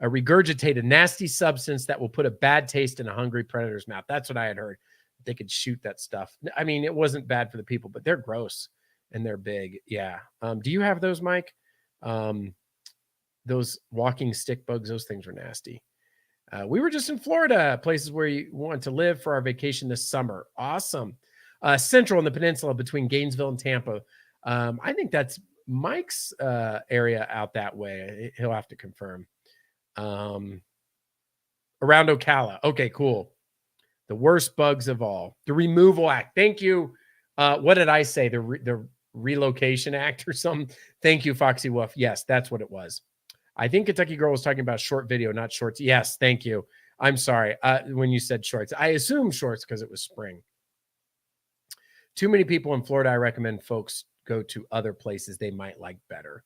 regurgitate a nasty substance that will put a bad taste in a hungry predator's mouth. That's what I had heard. They could shoot that stuff. I mean, it wasn't bad for the people, but they're gross and they're big. Yeah. Do you have those, Mike? Those walking stick bugs, those things were nasty. We were just in Florida, places where you want to live for our vacation this summer. Awesome. Central in the peninsula between Gainesville and Tampa. I think that's Mike's area out that way. He'll have to confirm. Around Ocala. Okay, cool. The worst bugs of all. The Removal Act. Thank you. What did I say? The Relocation Act or something? Thank you, Foxy Wolf. Yes, that's what it was. I think Kentucky Girl was talking about short video, not shorts. Yes, thank you. I'm sorry. When you said shorts, I assume shorts because it was spring. Too many people in Florida. I recommend folks go to other places they might like better.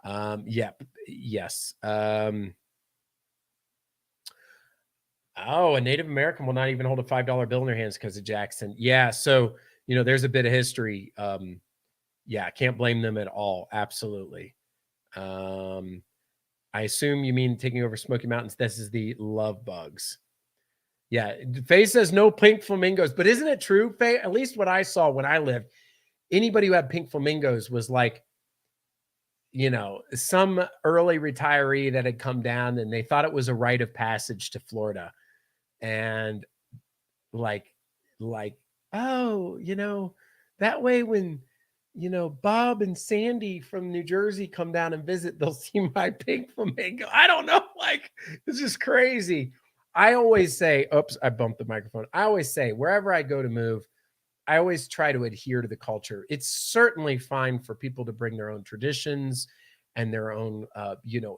Yep. Yes. Oh, a Native American will not even hold a $5 bill in their hands because of Jackson. Yeah. So, there's a bit of history. Yeah, can't blame them at all. Absolutely. I assume you mean taking over Smoky Mountains. This is the love bugs. Yeah. Faye says no pink flamingos, but isn't it true, Faye? At least what I saw when I lived, anybody who had pink flamingos was like, some early retiree that had come down and they thought it was a rite of passage to Florida. And like, oh, that way when, Bob and Sandy from New Jersey come down and visit, they'll see my pink flamingo. I don't know. Like, this is crazy. I always say, oops, I bumped the microphone. I always say, wherever I go to move, I always try to adhere to the culture. It's certainly fine for people to bring their own traditions and their own,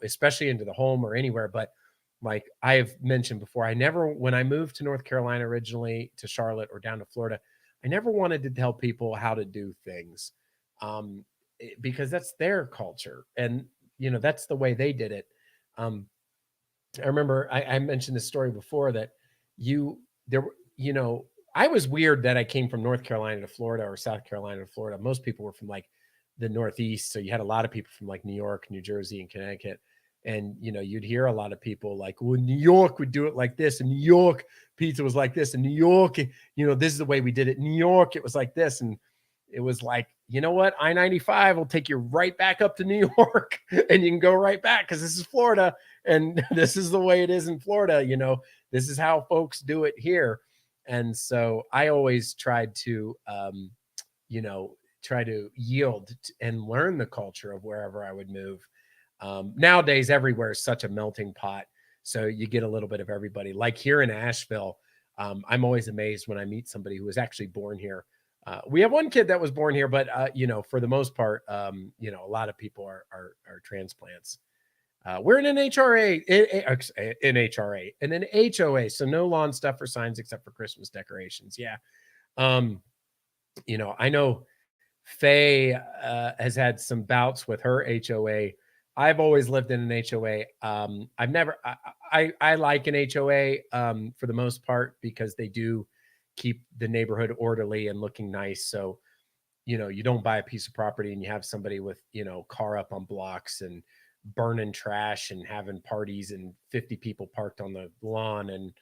especially into the home or anywhere. But like I've mentioned before, when I moved to North Carolina originally, to Charlotte or down to Florida, I never wanted to tell people how to do things. Because that's their culture and that's the way they did it. I remember I mentioned this story before that I was weird that I came from North Carolina to Florida or South Carolina to Florida. Most people were from like the Northeast. So you had a lot of people from like New York, New Jersey, and Connecticut. And, you'd hear a lot of people like, well, New York would do it like this. And New York pizza was like this. And New York, this is the way we did it. New York, it was like this. And it was like, you know what? I-95 will take you right back up to New York and you can go right back because this is Florida and this is the way it is in Florida. This is how folks do it here. And so I always tried to, try to yield and learn the culture of wherever I would move. Nowadays, everywhere is such a melting pot. So you get a little bit of everybody. Like here in Asheville, I'm always amazed when I meet somebody who was actually born here. We have one kid that was born here, but for the most part, a lot of people are transplants. We're in an HRA, NHRA, and an HOA, so no lawn stuff or signs except for Christmas decorations. Yeah, I know Faye has had some bouts with her HOA. I've always lived in an HOA. I've never. I like an HOA for the most part because they do keep the neighborhood orderly and looking nice. So, you don't buy a piece of property and you have somebody with, car up on blocks and burning trash and having parties and 50 people parked on the lawn. And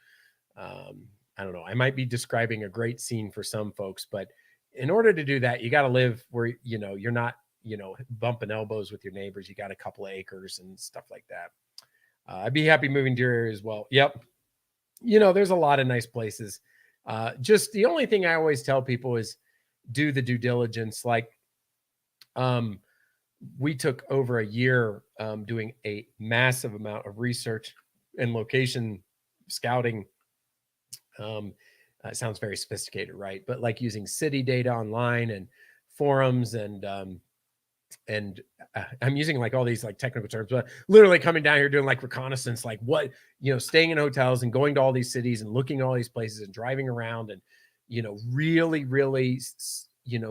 I don't know, I might be describing a great scene for some folks, but in order to do that, you got to live where, you're not, bumping elbows with your neighbors. You got a couple of acres and stuff like that. I'd be happy moving to your area as well. Yep. There's a lot of nice places. Just the only thing I always tell people is do the due diligence. Like, we took over a year doing a massive amount of research and location scouting. It sounds very sophisticated, right? But like using city data online and forums and I'm using like all these like technical terms, but literally coming down here doing like reconnaissance, like what, staying in hotels and going to all these cities and looking at all these places and driving around and, really, really,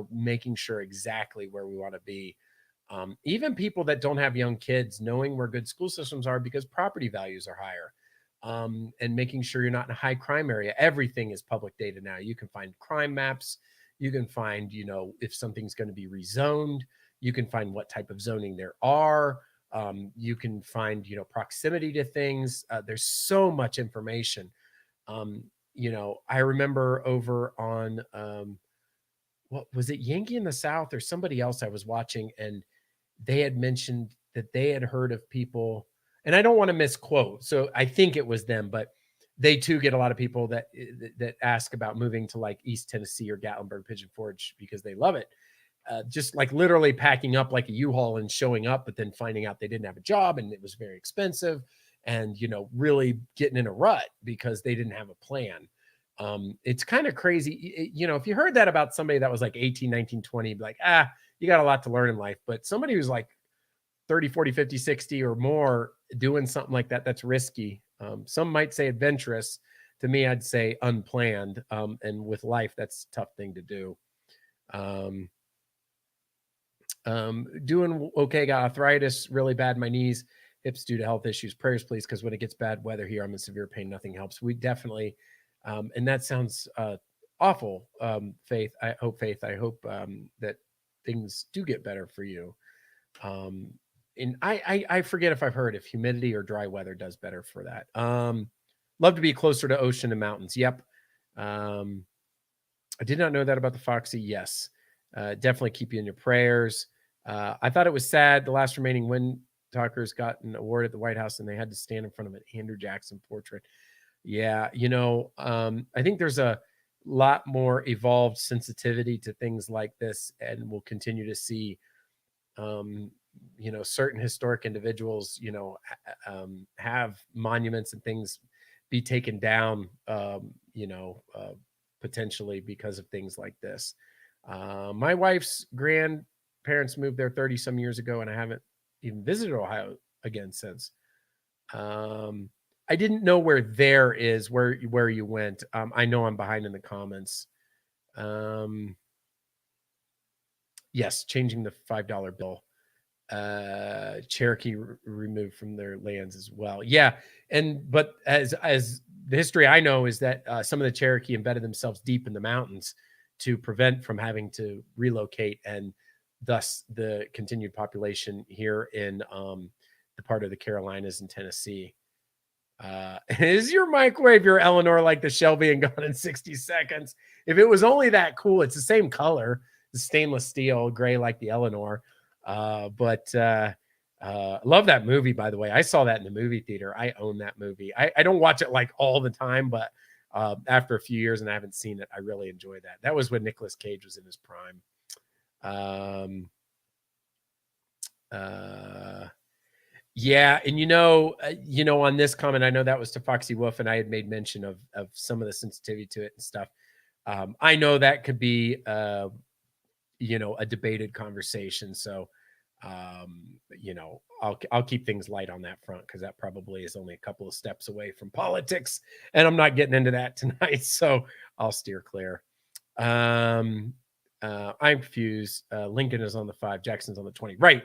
making sure exactly where we want to be. Even people that don't have young kids, knowing where good school systems are because property values are higher. and making sure you're not in a high crime area. Everything is public data now. You can find crime maps. You can find, if something's going to be rezoned. You can find what type of zoning there are. You can find, proximity to things. There's so much information. I remember over on, what was it, Yankee in the South or somebody else I was watching, and they had mentioned that they had heard of people, and I don't want to misquote, so I think it was them, but they too get a lot of people that ask about moving to like East Tennessee or Gatlinburg, Pigeon Forge because they love it. Just like literally packing up like a U-Haul and showing up, but then finding out they didn't have a job and it was very expensive, and really getting in a rut because they didn't have a plan. It's kind of crazy. If you heard that about somebody that was like 18, 19, 20, be like, you got a lot to learn in life. But somebody who's like 30, 40, 50, 60 or more doing something like that, that's risky. Some might say adventurous. To me, I'd say unplanned. And with life, that's a tough thing to do. Doing okay. Got arthritis really bad in my knees, hips due to health issues. Prayers, please, because when it gets bad weather here, I'm in severe pain. Nothing helps. We definitely, and that sounds awful. Faith, I hope that things do get better for you. And I forget if I've heard if humidity or dry weather does better for that. Love to be closer to ocean and mountains. Yep. I did not know that about the Foxy. Yes. Definitely keep you in your prayers. I thought it was sad. The last remaining Wind Talkers got an award at the White House and they had to stand in front of an Andrew Jackson portrait. Yeah. I think there's a lot more evolved sensitivity to things like this, and we'll continue to see, certain historic individuals, have monuments and things be taken down, potentially because of things like this. My wife's grandparents moved there 30 some years ago, and I haven't even visited Ohio again since. I didn't know where there is, where you went. I know I'm behind in the comments. Yes, changing the $5 bill. Cherokee removed from their lands as well. Yeah, but as the history I know is that some of the Cherokee embedded themselves deep in the mountains to prevent from having to relocate, and thus the continued population here in the part of the Carolinas and Tennessee. Is your microwave your Eleanor like the Shelby and Gone in 60 Seconds? If it was only that cool, it's the same color, the stainless steel gray like the Eleanor. But love that movie, by the way. I saw that in the movie theater. I own that movie. I don't watch it like all the time, but after a few years and I haven't seen it, I really enjoy that. That was when Nicolas Cage was in his prime. Yeah, and on this comment, I know that was to Foxy Wolf, and I had made mention of some of the sensitivity to it and stuff. I know that could be a debated conversation. So I'll keep things light on that front, because that probably is only a couple of steps away from politics, and I'm not getting into that tonight, so I'll steer clear. I'm confused. Lincoln is on the 5, Jackson's on the 20. Right.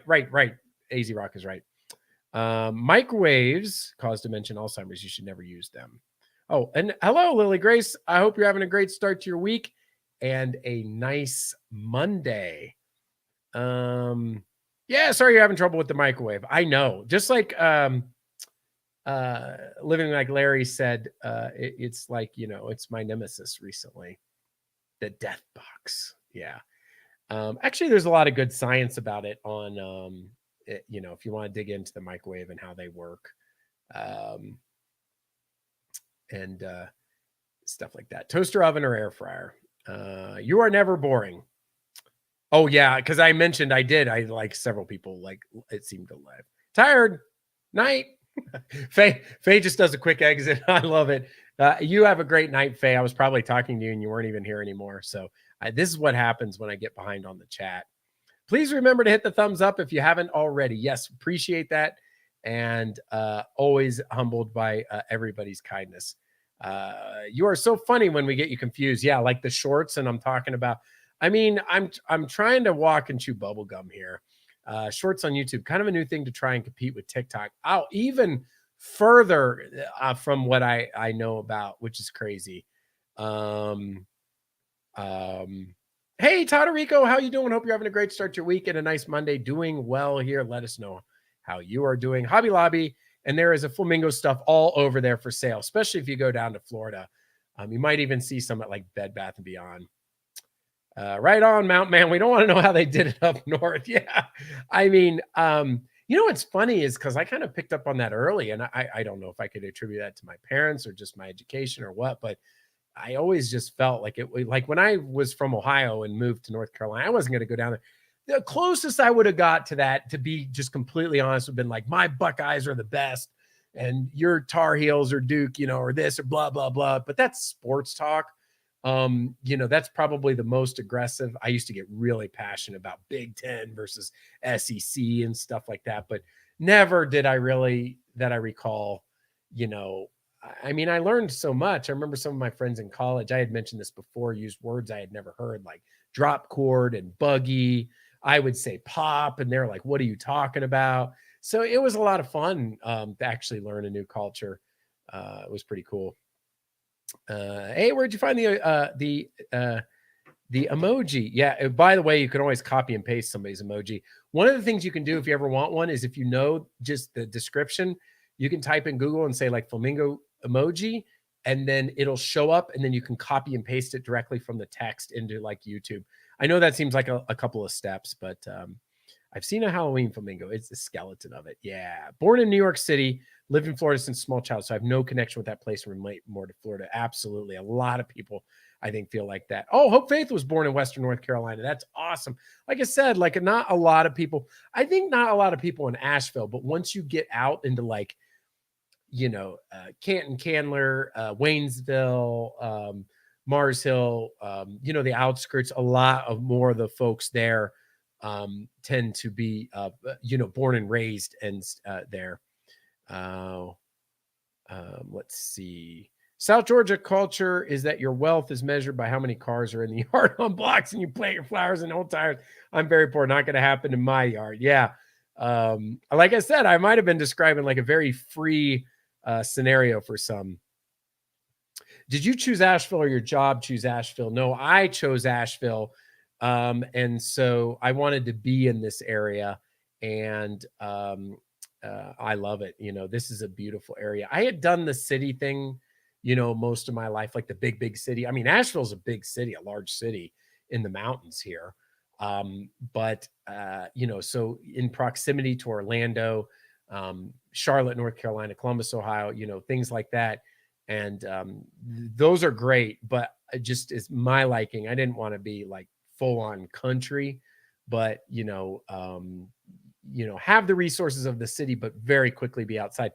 AZ Rock is right. Microwaves cause dementia, Alzheimer's. You should never use them. Oh, and hello, Lily Grace. I hope you're having a great start to your week and a nice Monday. Yeah, sorry you're having trouble with the microwave. I know. Just like Living Like Larry said, it's like, it's my nemesis recently. The death box. Yeah. Actually, there's a lot of good science about it on if you want to dig into the microwave and how they work, and stuff like that. Toaster oven or air fryer. You are never boring. Oh yeah, because I mentioned I like several people, like it seemed to live. Tired night. Faye just does a quick exit. I love it. You have a great night, Faye. I was probably talking to you and you weren't even here anymore. So this is what happens when I get behind on the chat. Please remember to hit the thumbs up if you haven't already. Yes, appreciate that. And always humbled by everybody's kindness. You are so funny when we get you confused. Yeah, like the shorts, and I'm talking about, I'm trying to walk and chew bubble gum here. Shorts on YouTube, kind of a new thing to try and compete with TikTok. I'll even further from what I know about, which is crazy. Um, hey, Todorico, how you doing? Hope you're having a great start to your week and a nice Monday. Doing well here. Let us know how you are doing. Hobby Lobby, and there is a flamingo stuff all over there for sale, especially if you go down to Florida. You might even see some at like Bed Bath and Beyond. Right on, Mount Man. We don't want to know how they did it up north. Yeah, I mean, you know what's funny is because I kind of picked up on that early, and I don't know if I could attribute that to my parents or just my education or what, but I always just felt like like when I was from Ohio and moved to North Carolina, I wasn't going to go down there. The closest I would have got to that, to be just completely honest, would have been like, my Buckeyes are the best and your Tar Heels or Duke, you know, or this or blah, blah, blah. But that's sports talk. You know, that's probably the most aggressive. I used to get really passionate about Big Ten versus SEC and stuff like that, but never did I really, that I recall, you know, I mean, I learned so much. I remember some of my friends in college, I had mentioned this before, used words I had never heard, like drop chord and buggy. I would say pop, and they're like, what are you talking about? So it was a lot of fun to actually learn a new culture. It was pretty cool. Hey, where'd you find the emoji? Yeah. By the way, you can always copy and paste somebody's emoji. One of the things you can do if you ever want one is, if you know just the description, you can type in Google and say like flamingo emoji, and then it'll show up, and then you can copy and paste it directly from the text into like YouTube. I know that seems like a couple of steps, but I've seen a Halloween flamingo. It's the skeleton of it. Yeah. Born in New York City, lived in Florida since a small child. So I have no connection with that place and relate more to Florida. Absolutely. A lot of people, I think, feel like that. Oh, Hope Faith was born in Western North Carolina. That's awesome. Like I said, like not a lot of people, I think not a lot of people in Asheville, but once you get out into like, you know, Canton, Candler, Waynesville, Mars Hill, you know, the outskirts, a lot of more of the folks there tend to be, you know, born and raised and there. Let's see. South Georgia culture is that your wealth is measured by how many cars are in the yard on blocks, and you plant your flowers and old tires. I'm very poor. Not going to happen in my yard. Yeah. Like I said, I might have been describing like a very free scenario for some. Did you choose Asheville or your job choose Asheville? No, I chose Asheville. And so I wanted to be in this area, and I love it. You know, this is a beautiful area. I had done the city thing, you know, most of my life, like the big city. I mean, Asheville's a big city, a large city in the mountains here. But you know, so in proximity to Orlando, Charlotte, North Carolina, Columbus, Ohio, you know, things like that. And those are great, but just is my liking. I didn't want to be like full on country, but you know, have the resources of the city, but very quickly be outside.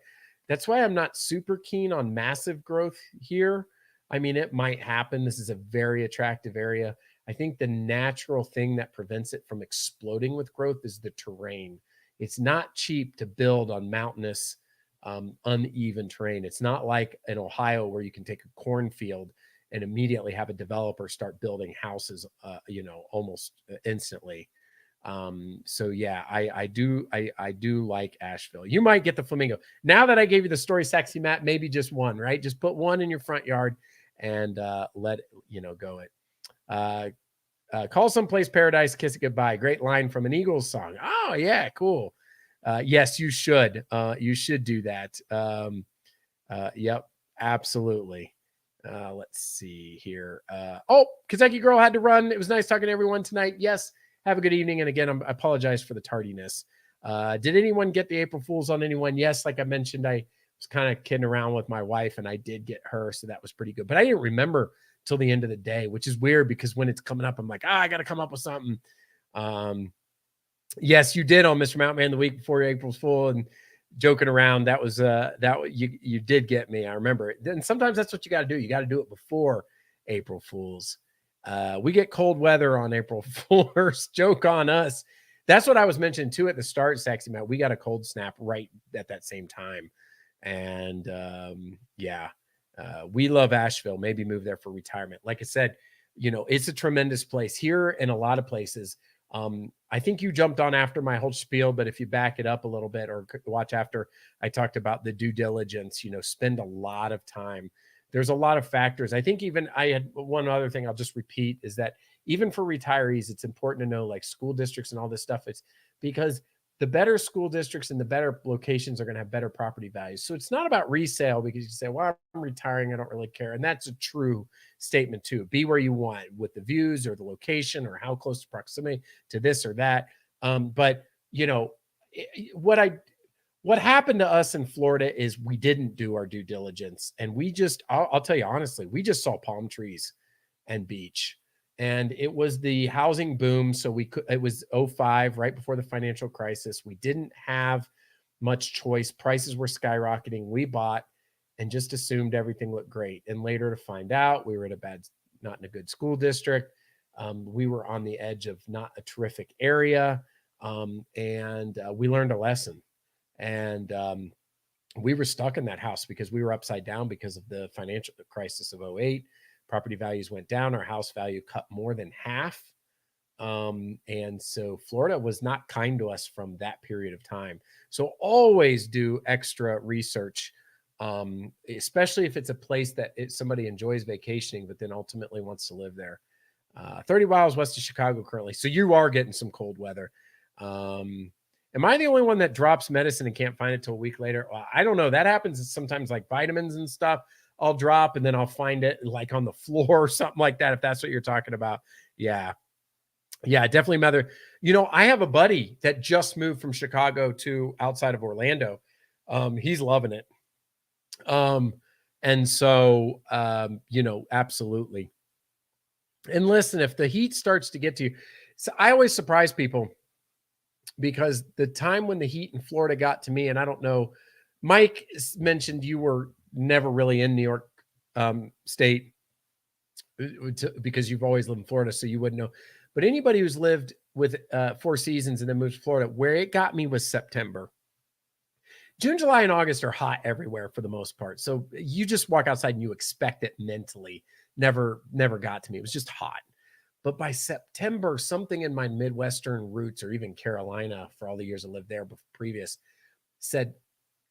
That's why I'm not super keen on massive growth here. I mean, it might happen. This is a very attractive area. I think the natural thing that prevents it from exploding with growth is the terrain. It's not cheap to build on mountainous, uneven terrain. It's not like in Ohio where you can take a cornfield and immediately have a developer start building houses, you know, almost instantly. So yeah, I do like Asheville. You might get the flamingo. Now that I gave you the story, Sexy Matt, maybe just one, right? Just put one in your front yard and let you know, go it. Call someplace paradise, kiss it goodbye. Great line from an Eagles song. Oh yeah, cool. Yes, you should. You should do that. Yep, absolutely. Let's see here. Oh, Kentucky Girl had to run. It was nice talking to everyone tonight. Yes, have a good evening. And again, I apologize for the tardiness. Did anyone get the April Fools on anyone? Yes, like I mentioned, I was kind of kidding around with my wife, and I did get her, so that was pretty good. But I didn't remember till the end of the day, which is weird because when it's coming up, I'm like, I got to come up with something. Yes, you did on Mr. Mountain the week before April's Fool, and joking around. That was you did get me. I remember it. Then sometimes that's what you got to do. You got to do it before April Fools. We get cold weather on April 1st. Joke on us. That's what I was mentioning too at the start, Sexy Matt. We got a cold snap right at that same time. And we love Asheville. Maybe move there for retirement. Like I said, you know, it's a tremendous place here, and a lot of places I think you jumped on after my whole spiel, but if you back it up a little bit or watch after, I talked about the due diligence, spend a lot of time. There's a lot of factors. I think even I had one other thing I'll just repeat is that even for retirees, it's important to know like school districts and all this stuff. It's because the better school districts and the better locations are going to have better property values. So it's not about resale because you say, well, I'm retiring, I don't really care. And that's a true statement too. Be where you want with the views or the location or how close to proximity to this or that. But what happened to us in Florida is we didn't do our due diligence, and I'll tell you honestly, we just saw palm trees and beach. And it was the housing boom. So it was 05, right before the financial crisis. We didn't have much choice. Prices were skyrocketing. We bought and just assumed everything looked great. And later to find out we were not in a good school district. We were on the edge of not a terrific area. And we learned a lesson. And we were stuck in that house because we were upside down because of the financial crisis of 08. Property values went down. Our house value cut more than half. And so Florida was not kind to us from that period of time. So always do extra research, especially if it's a place that somebody enjoys vacationing, but then ultimately wants to live there. 30 miles west of Chicago currently. So you are getting some cold weather. Am I the only one that drops medicine and can't find it till a week later? Well, I don't know. That happens sometimes, like vitamins and stuff. I'll drop and then I'll find it like on the floor or something like that. If that's what you're talking about. Yeah. Yeah, definitely mother. I have a buddy that just moved from Chicago to outside of Orlando. He's loving it. And so, absolutely. And listen, if the heat starts to get to you, so I always surprise people because the time when the heat in Florida got to me, and I don't know, Mike mentioned you were never really in New York State because you've always lived in Florida, so you wouldn't know. But anybody who's lived with 4 seasons and then moved to Florida, where it got me was September. June, July, and August are hot everywhere for the most part. So you just walk outside and you expect it mentally. Never got to me. It was just hot. But by September, something in my Midwestern roots or even Carolina, for all the years I lived there previous, said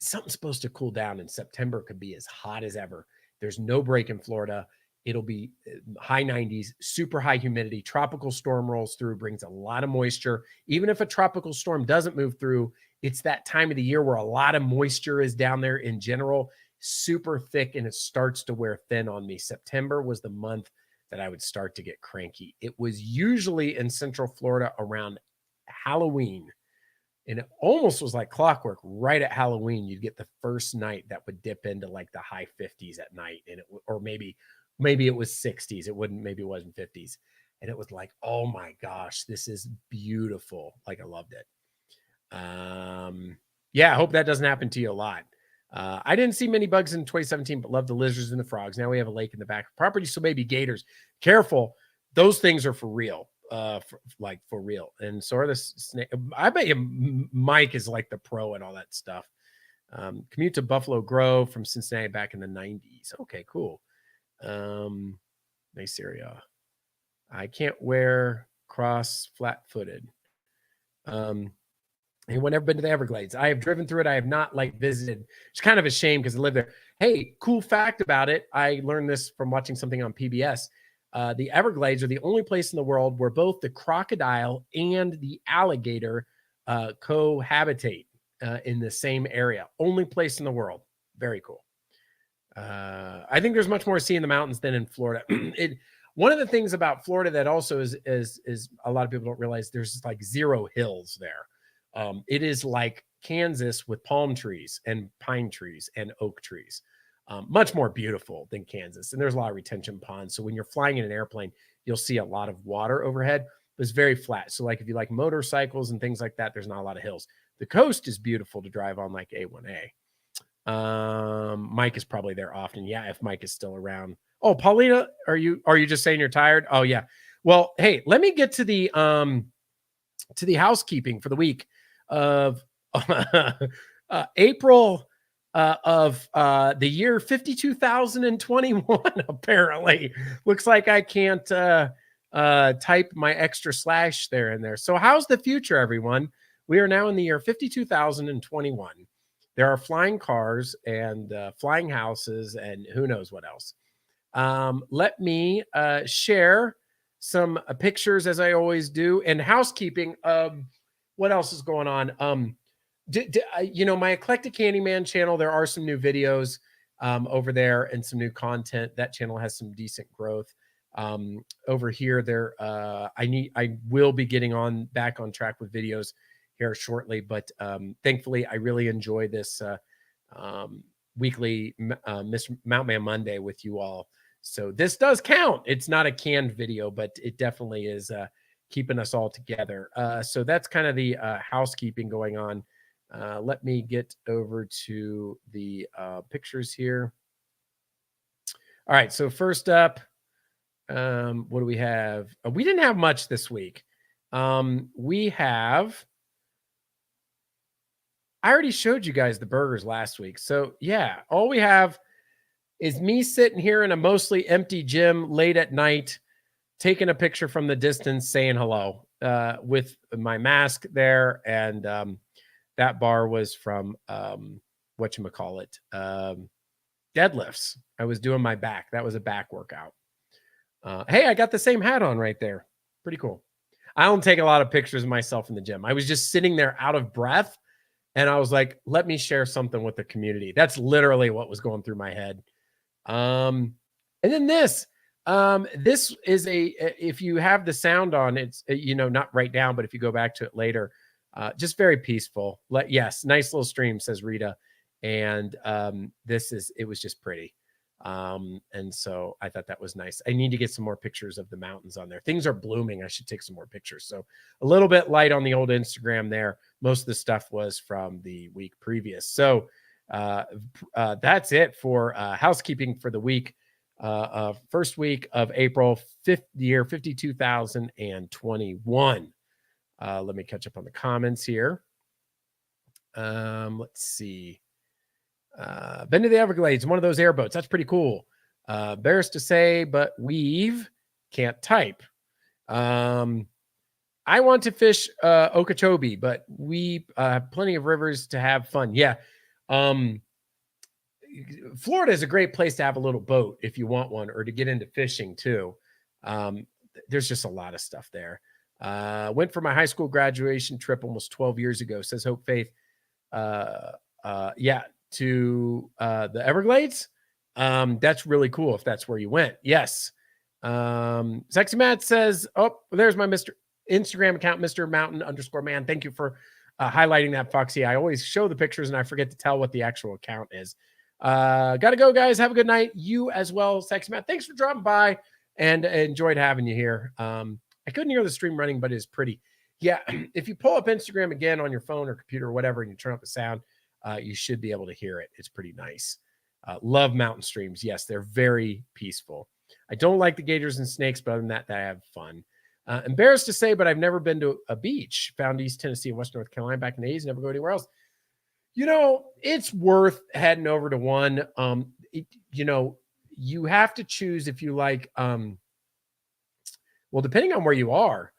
something's supposed to cool down and September could be as hot as ever. There's no break in Florida. It'll be high 90s, super high humidity. Tropical storm rolls through, brings a lot of moisture. Even if a tropical storm doesn't move through, it's that time of the year where a lot of moisture is down there in general, super thick, and it starts to wear thin on me. September was the month that I would start to get cranky. It was usually in Central Florida around Halloween. And it almost was like clockwork. Right at Halloween, you'd get the first night that would dip into like the high 50s at night. And or maybe it was 60s. Maybe it wasn't 50s. And it was like, oh my gosh, this is beautiful. Like I loved it. Yeah, I hope that doesn't happen to you a lot. I didn't see many bugs in 2017, but love the lizards and the frogs. Now we have a lake in the back of property, so maybe gators. Careful. Those things are for real. For real. And so are the snake. I bet you Mike is like the pro and all that stuff. Commute to Buffalo Grove from Cincinnati back in the 90s. Okay, cool. Nice area. I can't wear cross flat-footed. Anyone ever been to the Everglades? I have driven through it. I have not visited. It's kind of a shame because I live there. Hey, cool fact about it. I learned this from watching something on PBS. The Everglades are the only place in the world where both the crocodile and the alligator cohabitate in the same area. Only place in the world. Very cool. I think there's much more to see in the mountains than in Florida. One of the things about Florida that also is a lot of people don't realize there's like 0 hills there. It is like Kansas with palm trees and pine trees and oak trees. Much more beautiful than Kansas. And there's a lot of retention ponds. So when you're flying in an airplane, you'll see a lot of water overhead, but it's very flat. So like if you like motorcycles and things like that, there's not a lot of hills. The coast is beautiful to drive on like A1A. Mike is probably there often. Yeah, if Mike is still around. Oh, Paulina, are you just saying you're tired? Oh, yeah. Well, hey, let me get to the housekeeping for the week of April of the year 52,021. Apparently, looks like I can't type my extra slash there in there. So how's the future, everyone? We are now in the year 52,021. There are flying cars and flying houses and who knows what else. Let me share some pictures as I always do, and housekeeping. What else is going on? My Eclectic Candyman channel, there are some new videos over there and some new content. That channel has some decent growth. Over here, I will be getting back on track with videos here shortly, but thankfully I really enjoy this weekly Mr. Mountman Monday with you all. So this does count. It's not a canned video, but it definitely is keeping us all together. So that's kind of the housekeeping going on. Let me get over to the pictures here. All right. So first up, what do we have? We didn't have much this week. I already showed you guys the burgers last week. So yeah, all we have is me sitting here in a mostly empty gym late at night, taking a picture from the distance, saying hello with my mask there. And that bar was from whatchamacallit, deadlifts. I was doing my back. That was a back workout. Hey, I got the same hat on right there. Pretty cool. I don't take a lot of pictures of myself in the gym. I was just sitting there out of breath. And I was like, let me share something with the community. That's literally what was going through my head. And then this is if you have the sound on, it's, not right now, but if you go back to it later, just very peaceful. Yes. Nice little stream, says Rita. And it was just pretty. And so I thought that was nice. I need to get some more pictures of the mountains on there. Things are blooming. I should take some more pictures. So a little bit light on the old Instagram there. Most of the stuff was from the week previous. So that's it for housekeeping for the week. First week of April, year 52,021. Let me catch up on the comments here. Let's see. Been to the Everglades, one of those airboats. That's pretty cool. Embarrassed to say, but can't type. I want to fish Okeechobee, but we have plenty of rivers to have fun. Yeah. Florida is a great place to have a little boat if you want one, or to get into fishing too. There's just a lot of stuff there. Went for my high school graduation trip almost 12 years ago, says Hope Faith. Yeah. To the Everglades. That's really cool if that's where you went. Yes. Sexy Matt says, oh, there's my Instagram account, Mr. Mountain_man. Thank you for highlighting that, Foxy. I always show the pictures and I forget to tell what the actual account is. Gotta go, guys. Have a good night. You as well, Sexy Matt. Thanks for dropping by and enjoyed having you here. I couldn't hear the stream running, but it's pretty. Yeah. If you pull up Instagram again on your phone or computer or whatever, and you turn up the sound, you should be able to hear it. It's pretty nice. Love mountain streams. Yes, they're very peaceful. I don't like the gators and snakes, but other than that, I have fun. Embarrassed to say, but I've never been to a beach. Found East Tennessee and West North Carolina back in the 80s. Never go anywhere else. It's worth heading over to one. You have to choose if you like. Well, depending on where you are,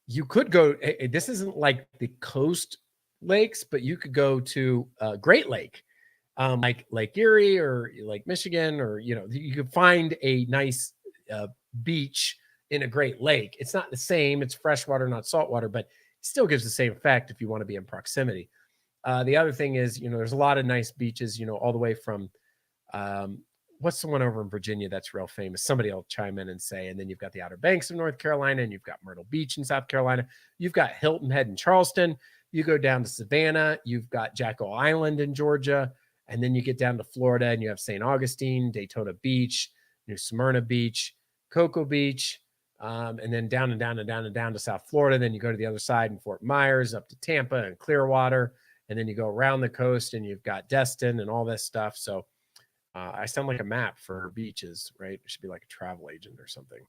you could go. This isn't like the coast lakes, but you could go to Great Lake, like Lake Erie or Lake Michigan, or you could find a nice beach in a Great Lake. It's not the same. It's freshwater, not saltwater, but it still gives the same effect if you want to be in proximity. The other thing is, there's a lot of nice beaches, all the way from what's the one over in Virginia that's real famous? Somebody will chime in and say. And then you've got the Outer Banks of North Carolina, and you've got Myrtle Beach in South Carolina. You've got Hilton Head in Charleston. You go down to Savannah, you've got Jekyll Island in Georgia, and then you get down to Florida and you have St. Augustine, Daytona Beach, New Smyrna Beach, Cocoa Beach, and then down and down and down and down to South Florida. Then you go to the other side in Fort Myers, up to Tampa and Clearwater, and then you go around the coast and you've got Destin and all this stuff. So I sound like a map for beaches, right? It should be like a travel agent or something.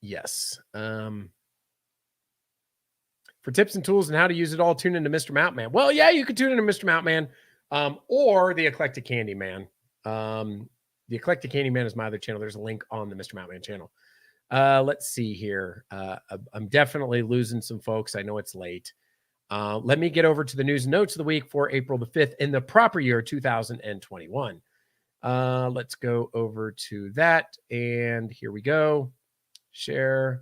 Yes. For tips and tools and how to use it all, tune into Mr. Mountain Man. Well, yeah, you could tune into Mr. Mountain Man or the Eclectic Candyman. The The Eclectic Candyman is my other channel. There's a link on the Mr. Mountain Man channel. Let's see here. I'm definitely losing some folks. I know it's late. Let me get over to the news and notes of the week for April the 5th in the proper year 2021. Let's go over to that. And here we go. Share.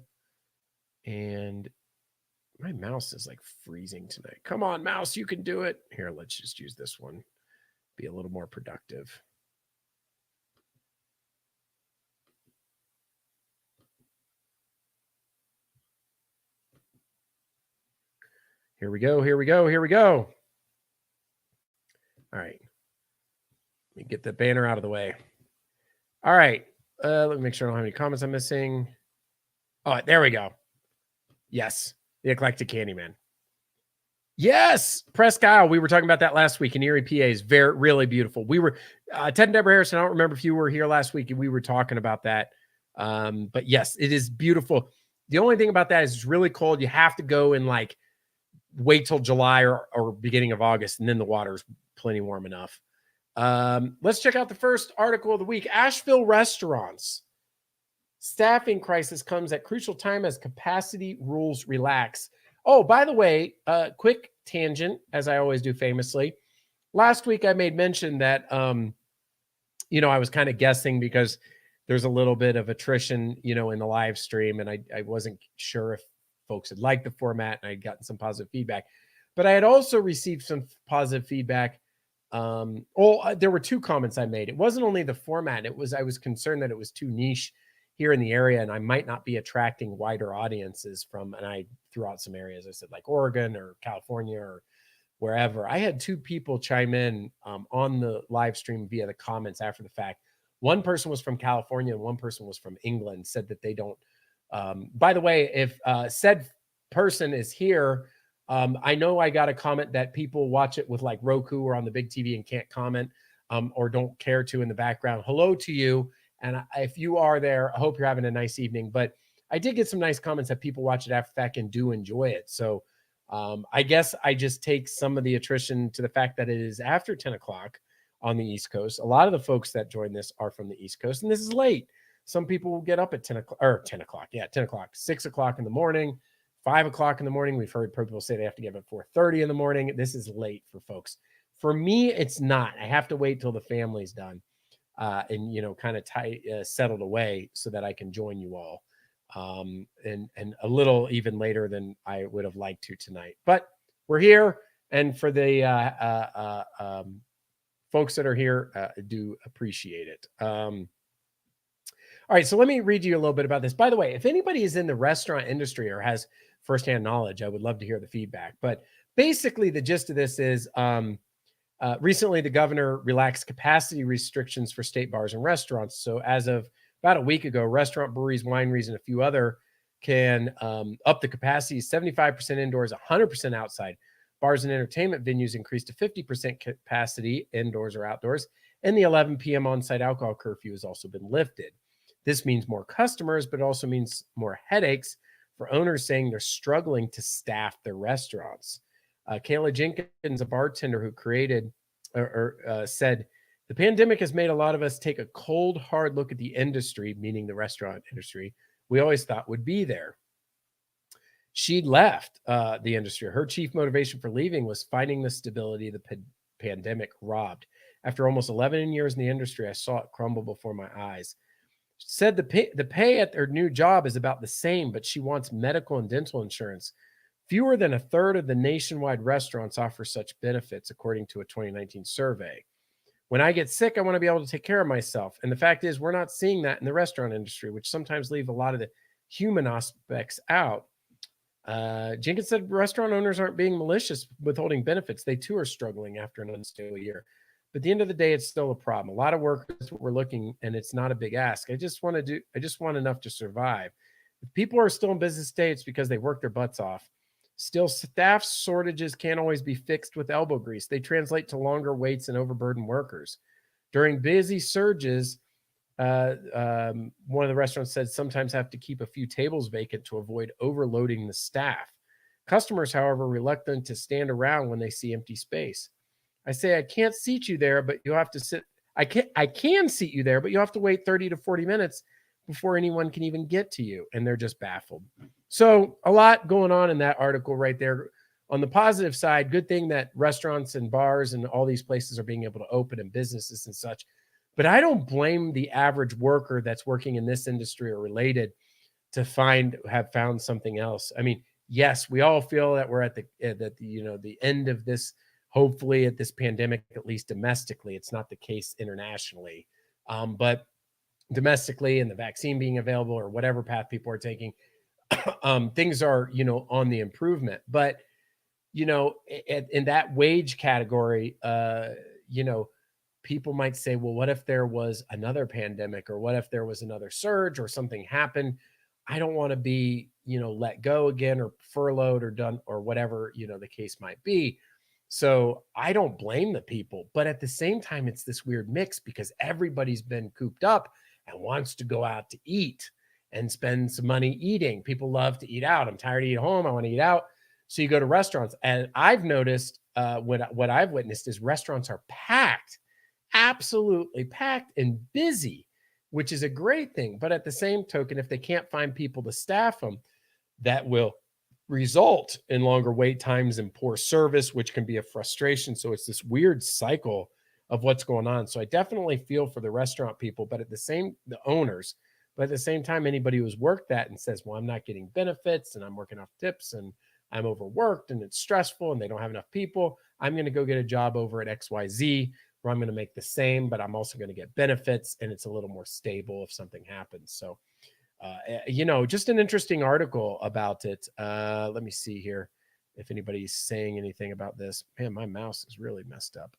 And my mouse is like freezing tonight. Come on, mouse, you can do it. Here, let's just use this one. Be a little more productive. Here we go. Here we go. Here we go. All right. Let me get the banner out of the way. All right. Let me make sure I don't have any comments I'm missing. Oh, there we go. Yes. The Eclectic Candyman. Yes. Presque Isle. We were talking about that last week in Erie, PA is really beautiful. We were, Ted and Deborah Harrison, I don't remember if you were here last week and we were talking about that. But yes, it is beautiful. The only thing about that is it's really cold. You have to go and like wait till July or beginning of August, and then the water's plenty warm enough. Let's check out the first article of the week. Asheville restaurants. Staffing crisis comes at crucial time as capacity rules relax. Oh, by the way, quick tangent, as I always do famously. Last week I made mention that, I was kind of guessing because there's a little bit of attrition, in the live stream, and I wasn't sure if folks had liked the format, and I'd gotten some positive feedback. But I had also received some positive feedback. There were two comments I made. It wasn't only the format. I was concerned that it was too niche here in the area, and I might not be attracting wider audiences and I threw out some areas. I said like Oregon or California or wherever. I had two people chime in on the live stream via the comments after the fact. One person was from California and one person was from England, said that they don't. By the way, if said person is here, I know I got a comment that people watch it with like Roku or on the big TV and can't comment or don't care to in the background. Hello to you. And if you are there, I hope you're having a nice evening. But I did get some nice comments that people watch it after the fact and do enjoy it. So I guess I just take some of the attrition to the fact that it is after 10 o'clock on the East Coast. A lot of the folks that join this are from the East Coast, and this is late. Some people will get up at 10 o'clock. Yeah, 10 o'clock, 6 o'clock in the morning, 5 o'clock in the morning. We've heard people say they have to get up at 4:30 in the morning. This is late for folks. For me, it's not. I have to wait till the family's done and, kind of settled away so that I can join you all. And a little even later than I would have liked to tonight. But we're here. And for the folks that are here, I do appreciate it. All right, so let me read you a little bit about this. By the way, if anybody is in the restaurant industry or has firsthand knowledge, I would love to hear the feedback. But basically, the gist of this is recently the governor relaxed capacity restrictions for state bars and restaurants. So as of about a week ago, restaurant, breweries, wineries, and a few other can up the capacity 75% indoors, 100% outside. Bars and entertainment venues increased to 50% capacity indoors or outdoors. And the 11 p.m. on-site alcohol curfew has also been lifted. This means more customers, but it also means more headaches for owners saying they're struggling to staff their restaurants. Kayla Jenkins, a bartender who created said, the pandemic has made a lot of us take a cold, hard look at the industry, meaning the restaurant industry, we always thought would be there. She left the industry. Her chief motivation for leaving was finding the stability the pandemic robbed. After almost 11 years in the industry, I saw it crumble before my eyes. She said the pay at their new job is about the same, but she wants medical and dental insurance. Fewer than a third of the nationwide restaurants offer such benefits, according to a 2019 survey. When I get sick, I want to be able to take care of myself. And the fact is, we're not seeing that in the restaurant industry, which sometimes leave a lot of the human aspects out. Jenkins said restaurant owners aren't being malicious withholding benefits. They too are struggling after an unstable year. But at the end of the day, it's still a problem. A lot of work is what we're looking, and it's not a big ask. I just want enough to survive. If people are still in business today, it's because they work their butts off. Still, staff shortages can't always be fixed with elbow grease. They translate to longer waits and overburdened workers. During busy surges, one of the restaurants said sometimes have to keep a few tables vacant to avoid overloading the staff. Customers, however, are reluctant to stand around when they see empty space. I say, I can't seat you there, but you'll have to sit I can seat you there, but you have to wait 30 to 40 minutes before anyone can even get to you. And they're just baffled. So a lot going on in that article right there. On the positive side, good thing that restaurants and bars and all these places are being able to open, and businesses and such. But I don't blame the average worker that's working in this industry or related to have found something else. I mean, yes, we all feel that we're at the end of this, hopefully, at this pandemic, at least domestically. It's not the case internationally. But domestically, and the vaccine being available or whatever path people are taking, things are, on the improvement. But, in that wage category, people might say, well, what if there was another pandemic, or what if there was another surge, or something happened? I don't want to be, let go again, or furloughed, or done, or whatever, the case might be. So I don't blame the people, but at the same time, it's this weird mix because everybody's been cooped up and wants to go out to eat and spend some money eating. People love to eat out. I'm tired of eating home. I want to eat out. So you go to restaurants, and I've noticed what I've witnessed is restaurants are packed, absolutely packed and busy, which is a great thing. But at the same token, if they can't find people to staff them, that will result in longer wait times and poor service, which can be a frustration. So it's this weird cycle of what's going on. So I definitely feel for the restaurant people, but the owners, but at the same time, anybody who's worked that and says, well, I'm not getting benefits and I'm working off tips and I'm overworked and it's stressful and they don't have enough people, I'm going to go get a job over at XYZ where I'm going to make the same, but I'm also going to get benefits and it's a little more stable if something happens. So, just an interesting article about it. Let me see here if anybody's saying anything about this. Man, my mouse is really messed up.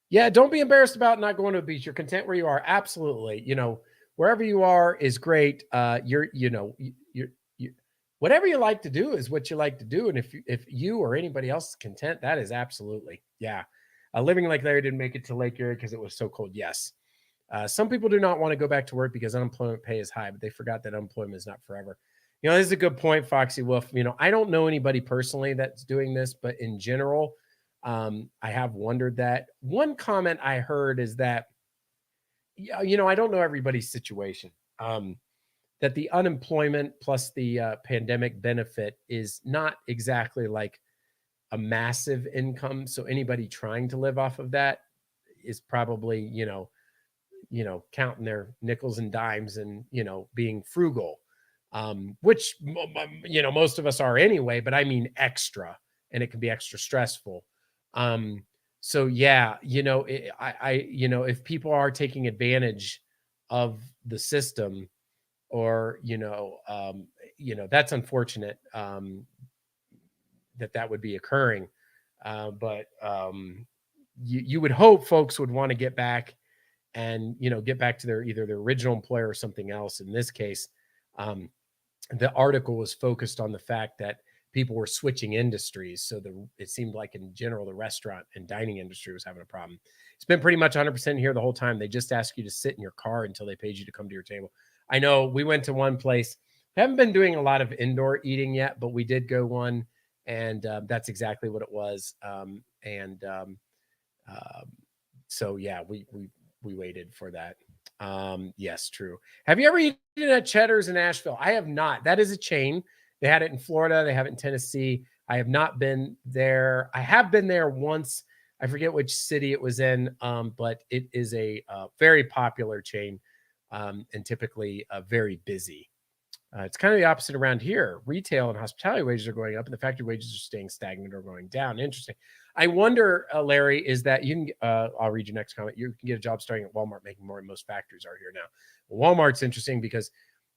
Yeah, don't be embarrassed about not going to a beach. You're content where you are. Absolutely. Wherever you are is great. You're whatever you like to do is what you like to do. And if you or anybody else is content, that is absolutely, yeah. Living like Larry didn't make it to Lake Erie because it was so cold. Yes. Some people do not want to go back to work because unemployment pay is high, but they forgot that unemployment is not forever. This is a good point, Foxy Wolf. I don't know anybody personally that's doing this, but in general, I have wondered that. One comment I heard is that, I don't know everybody's situation. That the unemployment plus the pandemic benefit is not exactly like a massive income. So anybody trying to live off of that is probably, counting their nickels and dimes and, being frugal, which, most of us are anyway, but I mean extra, and it can be extra stressful. So yeah, if people are taking advantage of the system, or, that's unfortunate, that would be occurring. But you would hope folks would want to get back and, get back to either their original employer or something else. In this case, the article was focused on the fact that people were switching industries. So it seemed like in general, the restaurant and dining industry was having a problem. It's been pretty much 100% here the whole time. They just ask you to sit in your car until they paid you to come to your table. I know we went to one place. We haven't been doing a lot of indoor eating yet, but we did go one, and that's exactly what it was. So yeah, we waited for that. Yes, true. Have you ever eaten at Cheddar's in Asheville? I have not. That is a chain. They had it in Florida. They have it in Tennessee. I have not been there. I have been there once. I forget which city it was in, but it is a very popular chain, and typically very busy. It's kind of the opposite around here. Retail and hospitality wages are going up, and the factory wages are staying stagnant or going down. Interesting. I wonder, Larry, is that you can, I'll read your next comment. You can get a job starting at Walmart, making more than most factories are here now. Walmart's interesting because,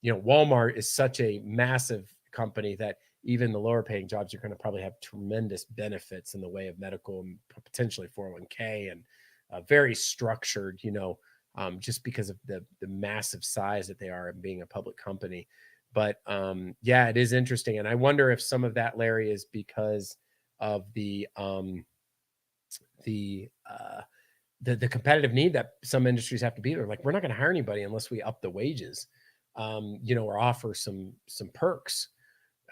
Walmart is such a massive company that even the lower paying jobs are going to probably have tremendous benefits in the way of medical and potentially 401k and very structured, just because of the massive size that they are and being a public company. But yeah, it is interesting. And I wonder if some of that, Larry, is because of the competitive need that some industries have to be. They're like, we're not going to hire anybody unless we up the wages, or offer some perks.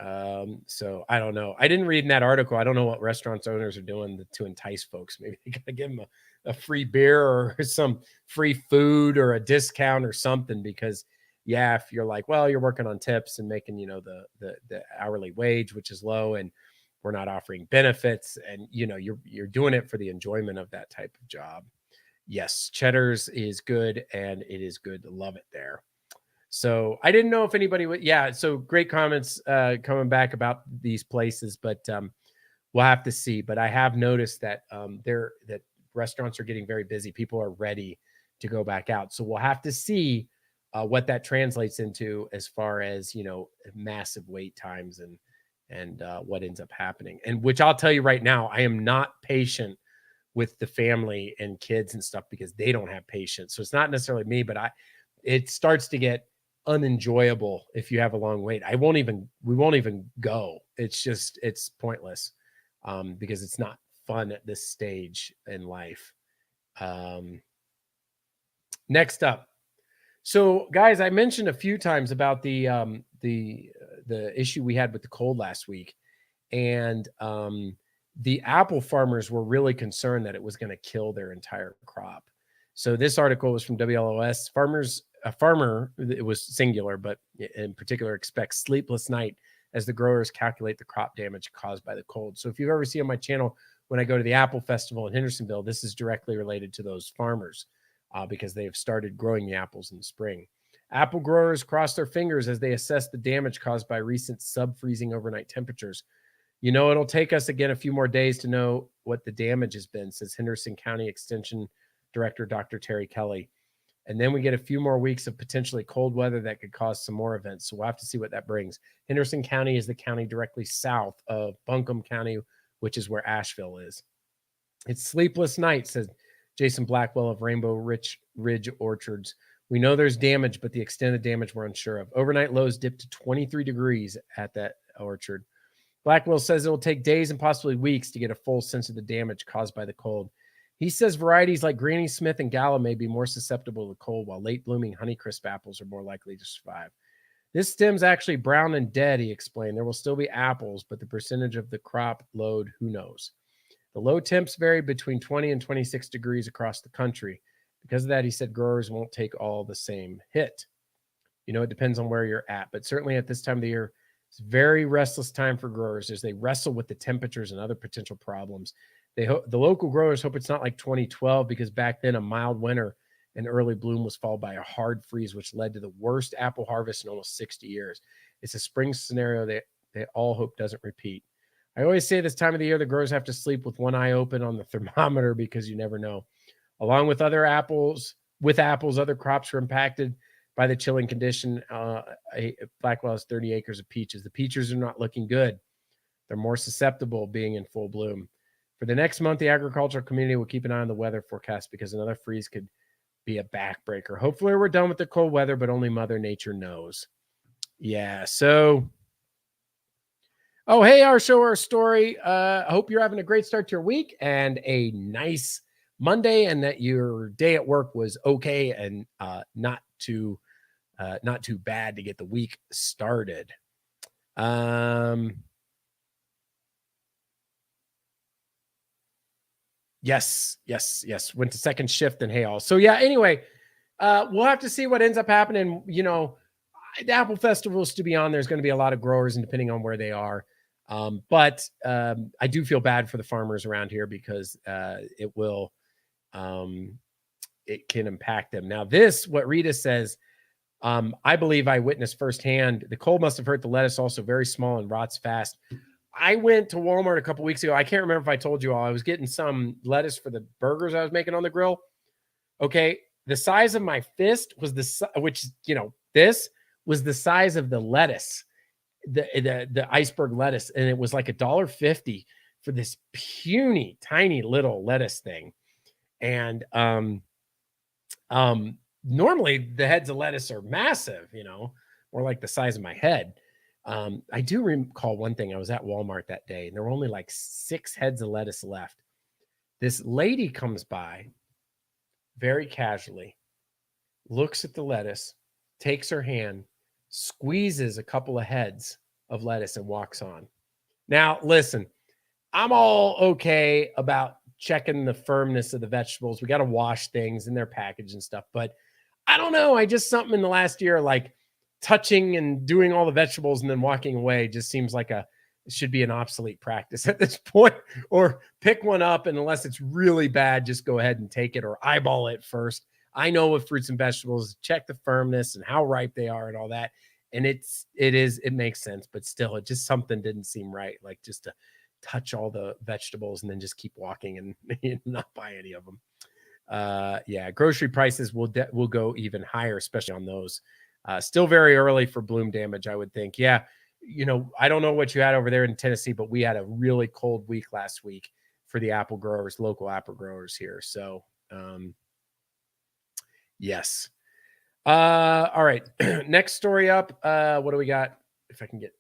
So I don't know. I didn't read in that article. I don't know what restaurants owners are doing to entice folks. Maybe they gotta give them a free beer or some free food or a discount or something. Because yeah, if you're like, well, you're working on tips and making, the hourly wage, which is low, and we're not offering benefits, and you're doing it for the enjoyment of that type of job. Yes, Cheddar's is good, and it is good to love it there. So I didn't know if anybody would. Yeah. So great comments coming back about these places, but we'll have to see. But I have noticed that that restaurants are getting very busy. People are ready to go back out. So we'll have to see what that translates into as far as massive wait times and what ends up happening. And which I'll tell you right now, I am not patient with the family and kids and stuff because they don't have patience. So it's not necessarily me, but it starts to get unenjoyable if you have a long wait. We won't even go. It's pointless because it's not fun at this stage in life. Next up. So guys, I mentioned a few times about the issue we had with the cold last week, and the apple farmers were really concerned that it was going to kill their entire crop. So this article was from WLOS. A farmer, it was singular, but in particular, expects sleepless night as the growers calculate the crop damage caused by the cold. So if you've ever seen on my channel, when I go to the Apple Festival in Hendersonville, this is directly related to those farmers because they have started growing the apples in the spring. Apple growers cross their fingers as they assess the damage caused by recent sub-freezing overnight temperatures. It'll take us again a few more days to know what the damage has been, says Henderson County Extension Director Dr. Terry Kelly. And then we get a few more weeks of potentially cold weather that could cause some more events. So we'll have to see what that brings. Henderson County is the county directly south of Buncombe County, which is where Asheville is. It's sleepless night, says Jason Blackwell of Rainbow Ridge Orchards. We know there's damage, but the extent of damage we're unsure of. Overnight lows dipped to 23 degrees at that orchard. Blackwell says it will take days and possibly weeks to get a full sense of the damage caused by the cold. He says varieties like Granny Smith and Gala may be more susceptible to cold, while late-blooming Honeycrisp apples are more likely to survive. This stem's actually brown and dead, he explained. There will still be apples, but the percentage of the crop load, who knows? The low temps vary between 20 and 26 degrees across the country. Because of that, he said growers won't take all the same hit. It depends on where you're at, but certainly at this time of the year, it's a very restless time for growers as they wrestle with the temperatures and other potential problems. The local growers hope it's not like 2012, because back then a mild winter and early bloom was followed by a hard freeze, which led to the worst apple harvest in almost 60 years. It's a spring scenario that they all hope doesn't repeat. I always say this time of the year, the growers have to sleep with one eye open on the thermometer because you never know. Along with apples, other crops are impacted by the chilling condition. Blackwell has 30 acres of peaches. The peaches are not looking good. They're more susceptible being in full bloom. For the next month, the agricultural community will keep an eye on the weather forecast because another freeze could be a backbreaker. Hopefully we're done with the cold weather, but only Mother Nature knows. Yeah, so... Oh, hey, our show, our story. I hope you're having a great start to your week and a nice Monday, and that your day at work was okay and not too bad to get the week started. Yes. Went to second shift and hey all. So yeah, anyway, we'll have to see what ends up happening. The Apple Festival is to be on. There's going to be a lot of growers, and depending on where they are. But I do feel bad for the farmers around here because it can impact them. Now, what Rita says, I believe I witnessed firsthand. The cold must have hurt the lettuce, also very small and rots fast. I went to Walmart a couple weeks ago. I can't remember if I told you all. I was getting some lettuce for the burgers I was making on the grill. Okay, the size of my fist was this was the size of the lettuce, the iceberg lettuce, and it was like $1.50 for this puny, tiny little lettuce thing. And normally the heads of lettuce are massive, or like the size of my head. I do recall one thing. I was at Walmart that day, and there were only like 6 heads of lettuce left. This lady comes by very casually, looks at the lettuce, takes her hand, squeezes a couple of heads, of lettuce and walks on. Now, listen, I'm all okay about checking the firmness of the vegetables. We got to wash things in their package and stuff, but I don't know. I just something in the last year, like touching and doing all the vegetables and then walking away just seems like it should be an obsolete practice at this point. Or pick one up, and unless it's really bad, just go ahead and take it or eyeball it first. I know with fruits and vegetables, check the firmness and how ripe they are and all that. And it makes sense, but still, it just something didn't seem right. Like just to touch all the vegetables and then just keep walking and not buy any of them. Yeah, grocery prices will go even higher, especially on those. Still very early for bloom damage, I would think. Yeah, I don't know what you had over there in Tennessee, but we had a really cold week last week for the apple growers, local apple growers here. So, yes. All right. Next story up. What do we got? If I can get,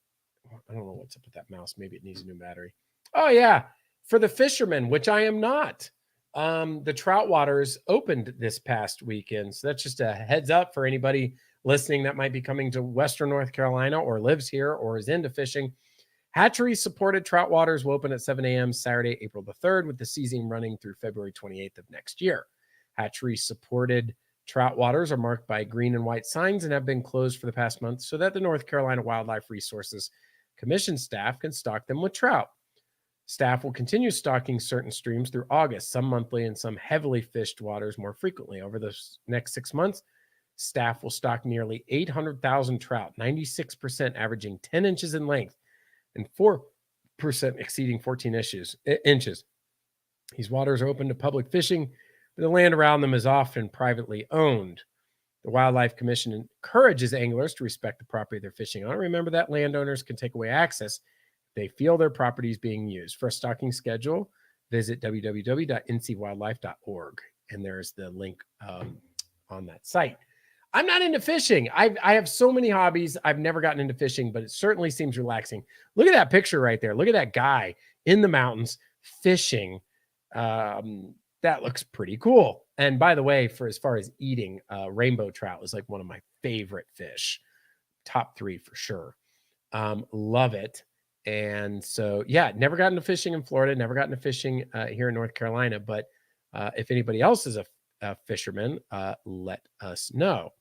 I don't know what's up with that mouse. Maybe it needs a new battery. Oh yeah. For the fishermen, which I am not. The trout waters opened this past weekend. So that's just a heads up for anybody listening that might be coming to Western North Carolina or lives here or is into fishing. Hatchery supported trout waters will open at 7 a.m. Saturday, April the 3rd, with the season running through February 28th of next year. Hatchery supported trout waters are marked by green and white signs and have been closed for the past month so that the North Carolina Wildlife Resources Commission staff can stock them with trout. Staff will continue stocking certain streams through August, some monthly and some heavily fished waters more frequently. Over the next 6 months, staff will stock nearly 800,000 trout, 96% averaging 10 inches in length and 4% exceeding 14 inches. These waters are open to public fishing, but the land around them is often privately owned. The Wildlife Commission encourages anglers to respect the property they're fishing on. Remember that landowners can take away access if they feel their property is being used. For a stocking schedule, visit www.ncwildlife.org, and there's the link on that site. I'm not into fishing. I have so many hobbies. I've never gotten into fishing, but it certainly seems relaxing. Look at that picture right there. Look at that guy in the mountains fishing. That looks pretty cool. And by the way, for as far as eating, rainbow trout is like one of my favorite fish. Top 3 for sure. Love it. And so, yeah, never gotten to fishing in Florida, never gotten to fishing here in North Carolina. But if anybody else is a fisherman, let us know.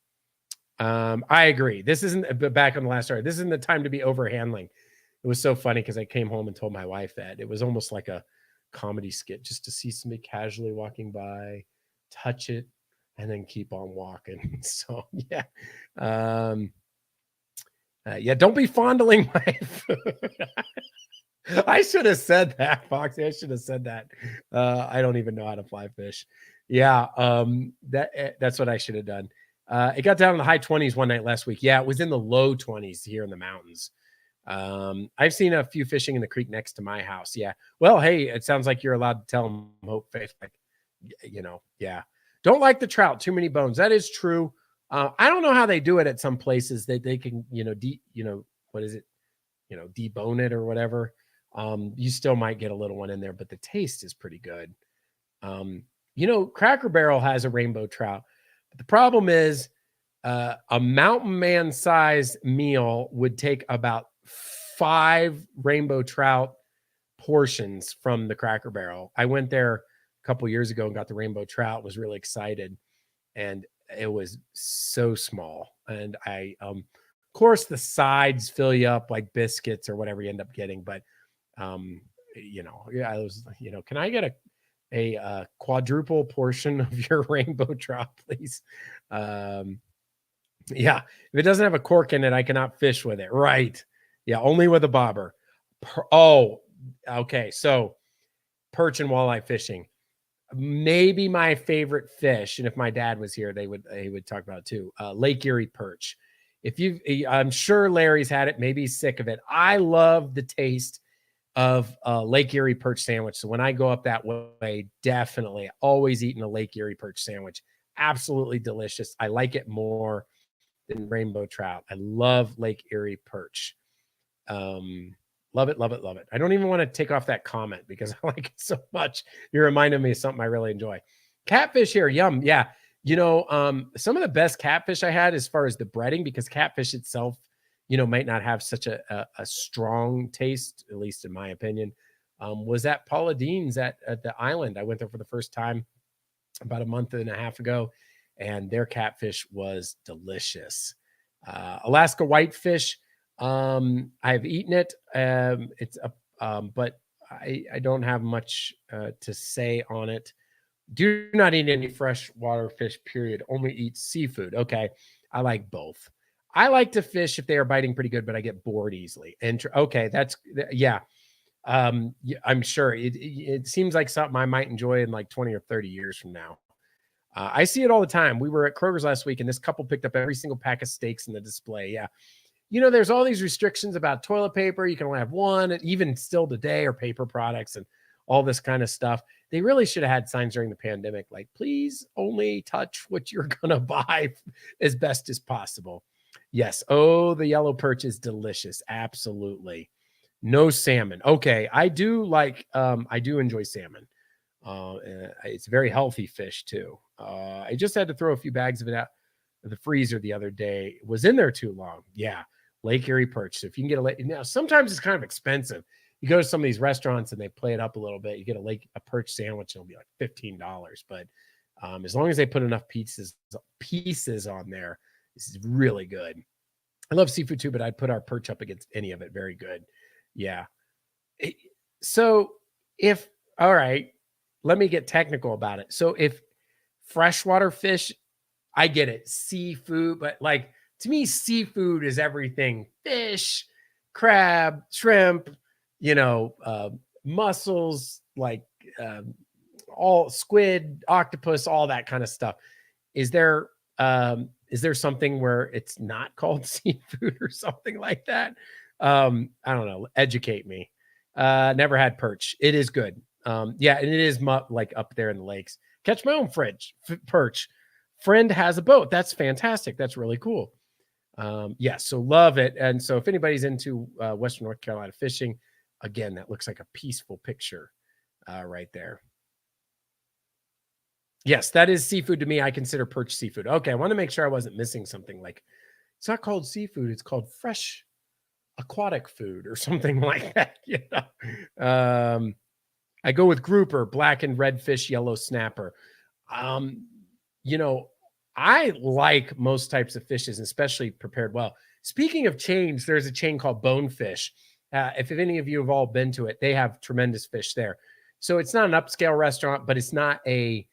I agree. This isn't back on the last story. This isn't the time to be overhandling. It was so funny because I came home and told my wife that it was almost like a comedy skit just to see somebody casually walking by, touch it, and then keep on walking. So yeah. Yeah, don't be fondling my food. I should have said that, Foxy. I should have said that. I don't even know how to fly fish. Yeah, that's what I should have done. It got down in the high 20s one night last week. Yeah, it was in the low 20s here in the mountains. I've seen a few fishing in the creek next to my house. Yeah. Well, hey, it sounds like you're allowed to tell them Hope Faith. Like, yeah. Don't like the trout. Too many bones. That is true. I don't know how they do it at some places. They can, what is it? Debone it or whatever. You still might get a little one in there, but the taste is pretty good. Cracker Barrel has a rainbow trout, but the problem is a mountain man size meal would take about 5 rainbow trout portions from the Cracker Barrel. I went there a couple years ago and got the rainbow trout, was really excited, and it was so small. And of course the sides fill you up like biscuits or whatever you end up getting. But, I was, can I get a quadruple portion of your rainbow trout, please? Yeah. If it doesn't have a cork in it, I cannot fish with it. Right. Yeah. Only with a bobber. Okay. So perch and walleye fishing, maybe my favorite fish. And if my dad was here, he would talk about it too. Lake Erie perch. I'm sure Larry's had it. Maybe he's sick of it. I love the taste of Lake Erie perch sandwich. So when I go up that way, definitely always eating a Lake Erie perch sandwich. Absolutely delicious. I like it more than rainbow trout. I love Lake Erie perch. Love it, love it, love it. I don't even want to take off that comment because I like it so much. You're reminding me of something I really enjoy. Catfish here, yum. Yeah. Some of the best catfish I had as far as the breading, because catfish itself might not have such a strong taste, at least in my opinion, was at Paula Deen's at the island. I went there for the first time about a month and a half ago, and their catfish was delicious. Alaska whitefish, I've eaten it. But I don't have much to say on it. Do not eat any freshwater fish, period. Only eat seafood. Okay. I like both. I like to fish if they are biting pretty good, but I get bored easily. And okay, yeah. I'm sure it seems like something I might enjoy in like 20 or 30 years from now. I see it all the time. We were at Kroger's last week, and this couple picked up every single pack of steaks in the display. Yeah. There's all these restrictions about toilet paper. You can only have one, and even still today, or paper products and all this kind of stuff. They really should have had signs during the pandemic, like, please only touch what you're going to buy as best as possible. Yes. Oh, the yellow perch is delicious. Absolutely. No salmon. Okay. I do enjoy salmon. It's a very healthy fish too. I just had to throw a few bags of it out of the freezer the other day. It was in there too long. Yeah. Lake Erie perch. So if you can get now, sometimes it's kind of expensive. You go to some of these restaurants and they play it up a little bit. You get a perch sandwich, it'll be like $15. But as long as they put enough pieces on there, this is really good. I love seafood too, but I'd put our perch up against any of it. Very good. Yeah. All right, let me get technical about it. So if freshwater fish, I get it, seafood, but like to me, seafood is everything: fish, crab, shrimp, mussels, like all squid, octopus, all that kind of stuff. Is there something where it's not called seafood or something like that? I don't know. Educate me. Never had perch. It is good. Yeah, and it is like up there in the lakes. Catch my own perch. Friend has a boat. That's fantastic. That's really cool. Yeah, so love it. And so if anybody's into Western North Carolina fishing, again, that looks like a peaceful picture right there. Yes, that is seafood to me. I consider perch seafood. Okay, I want to make sure I wasn't missing something. Like, it's not called seafood. It's called fresh aquatic food or something like that. I go with grouper, black and red fish, yellow snapper. I like most types of fishes, especially prepared well. Speaking of chains, there's a chain called Bonefish. If any of you have all been to it, they have tremendous fish there. So it's not an upscale restaurant, but it's not an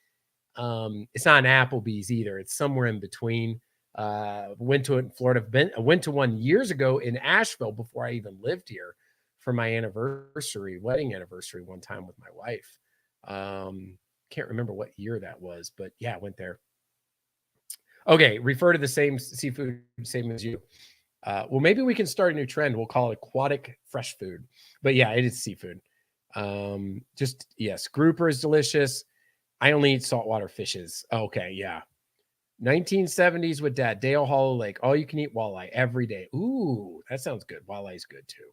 Applebee's either. It's somewhere in between. Went to it in Florida. I went to one years ago in Asheville before I even lived here for my wedding anniversary one time with my wife. Can't remember what year that was, but yeah, I went there. Okay, refer to the same seafood, same as you. Well, maybe we can start a new trend. We'll call it aquatic fresh food. But yeah, it is seafood. Yes, grouper is delicious. I only eat saltwater fishes. Okay, yeah. 1970s with Dad, Dale Hollow Lake. All you can eat walleye every day. Ooh, that sounds good. Walleye's good too.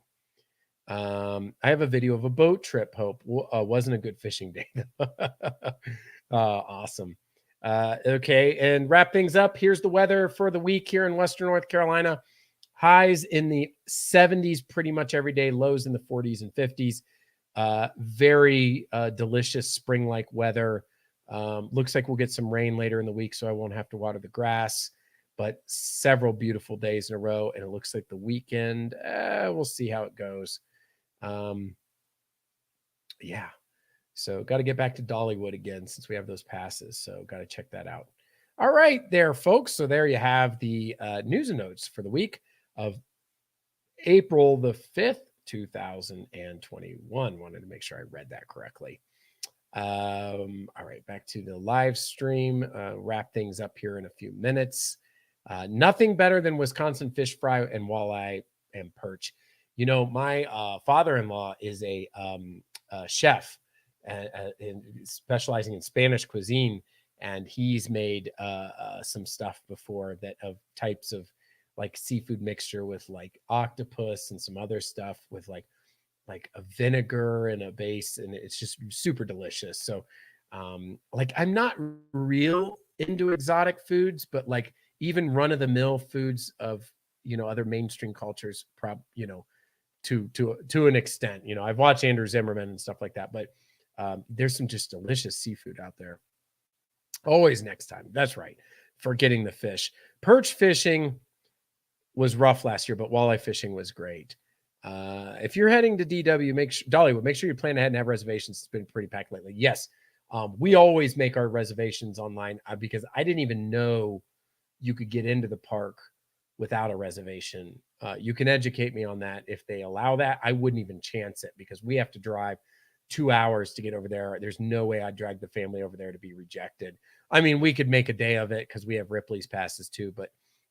I have a video of a boat trip. Hope wasn't a good fishing day. Awesome. Okay, and wrap things up. Here's the weather for the week here in Western North Carolina. Highs in the 70s pretty much every day. Lows in the 40s and 50s. Very delicious spring-like weather. Looks like we'll get some rain later in the week, so I won't have to water the grass. But several beautiful days in a row, and it looks like the weekend, we'll see how it goes. Yeah. So got to get back to Dollywood again since we have those passes. So got to check that out. All right there, folks. So there you have the news and notes for the week of April the 5th, 2021. Wanted to make sure I read that correctly. All right, back to the live stream. Wrap things up here in a few minutes. Nothing better than Wisconsin fish fry and walleye and perch. My father-in-law is a chef and specializing in Spanish cuisine, and he's made some stuff before that of types of like seafood mixture with like octopus and some other stuff with like a vinegar and a base, and it's just super delicious. So like I'm not real into exotic foods, but like even run-of-the-mill foods of other mainstream cultures, to an extent. I've watched Andrew Zimmerman and stuff like that, but there's some just delicious seafood out there. Always next time. That's right. Forgetting the fish. Perch fishing was rough last year, but walleye fishing was great. If you're heading to DW, Dollywood, make sure you plan ahead and have reservations. It's been pretty packed lately. Yes. We always make our reservations online because I didn't even know you could get into the park without a reservation. You can educate me on that. If they allow that, I wouldn't even chance it because we have to drive 2 hours to get over there. There's no way I'd drag the family over there to be rejected. I mean, we could make a day of it because we have Ripley's passes too. But